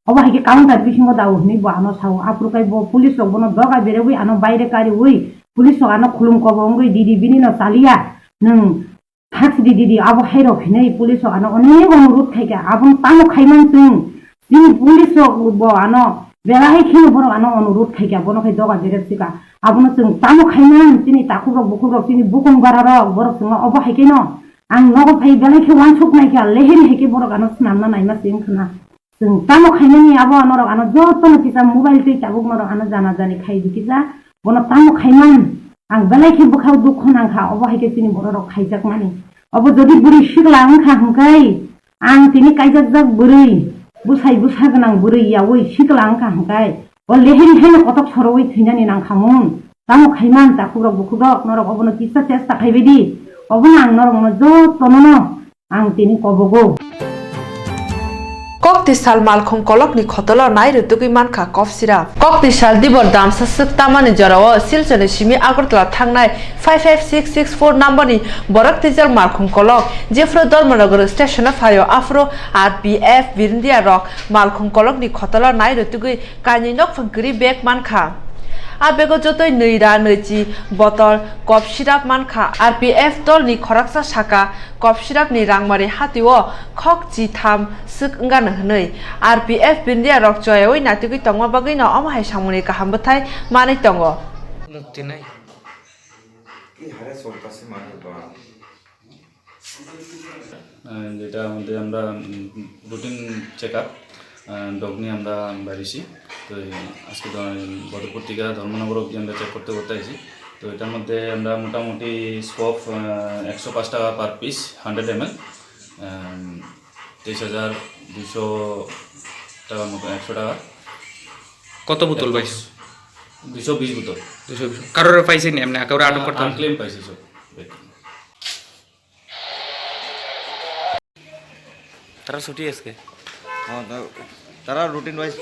अबहाय के काउंटार बिसिंगो दाउ नि बो आनो साउ आपुरकाय बो पुलिस लोग बनो दगा बेरेबै आनो बाइरे कारी उइ पुलिस लोग आनो खुलुम कबंगै दिदि बिनि न चालिया नों थाक्स दिदि अबहाय रखिनै पुलिस लोग आनो अनेक अनुरोध खाइका आबुन तानो खाइमान जों दिनै पुलिस बो आनो बेलाहाय खिनो बरो आनो अनुरोध खाइका बनखाय दगा बेरेसिका आबुनो जों तानो खाइमान दिनै ताखुरक बुखुरक दिनै बुकुं बारारक बरक जों अबहायकेनो आं नगो फाइ बेलाहायखे वानसुक नायका लेहेरि हेके बरक आनो स्नामना नायमा सिं खना जों तानो खाइनानि आबो आनरक आनो जतनो किसा मोबाइल कै चाबुक नरक आनो जाना जानि खाइ दिकिजा बनो तानो खाइमान आं बेलाहायखे बुखाव दुख नांखा अबहायके दिनै बरक खाइजाक मानि अबो जदि बुरि सिगला आंखा हंखाय आं दिनै काइजाक जाक बुरै बुसाइ बुसा गोनां बुरैयावै सिगला आंखा हंखाय ओ लेहेरि हायनो कटक सरवै थैनानि नांखामुन तानो खाइमान ताखुरक बुखुरक नरक अबनो किसा चेष्टा खाइबेदि अबनो आं नरक जतनो आं दिनै कबगो Kokti sal malkhung kolok ni khotolo nai rutuki manka cough syrup. Kokti sal dibor dam sasuk tamani jorao silchone simi agartala thangnai 55664 number ni borok tijal malkhung kolok jefro dormanagar station phayo afro RPF Birindia Rock malkhung kolok ni khotolo nai rutuki kaini nok phangkri bag manka. Abego jotoi neira neji botol cough syrup manka RPF dol ni khoraksa saka cough syrup ni rangmari hatiwo khok ji tham suk ngan hnei RPF Bindia Rock joyoi natiki tongma bagui no amhai samuni kahambathai manai tongo tinai কি হারে চলতেছে মানে যেটা আমাদের আমরা routine checkup dog নিয়ে আমরা বাড়িছি তো আজকে বদরপুর থেকে ধর্মনগর অবধি আমরা চেক করতে আইছি তো এটার মধ্যে আমরা মোটামুটি স্কোপ 105 টাকা পার পিস 100 ml 23,200 টাকার মতো 100 টাকা কত বোতল পাইছ 220 বোতল 220 কারোর পাইছে নি এমনি কারোর আটক করতে ক্লেম পাইছি সব তারা ছুটি আজকে হ্যাঁ তারা রুটিন ওয়াইজ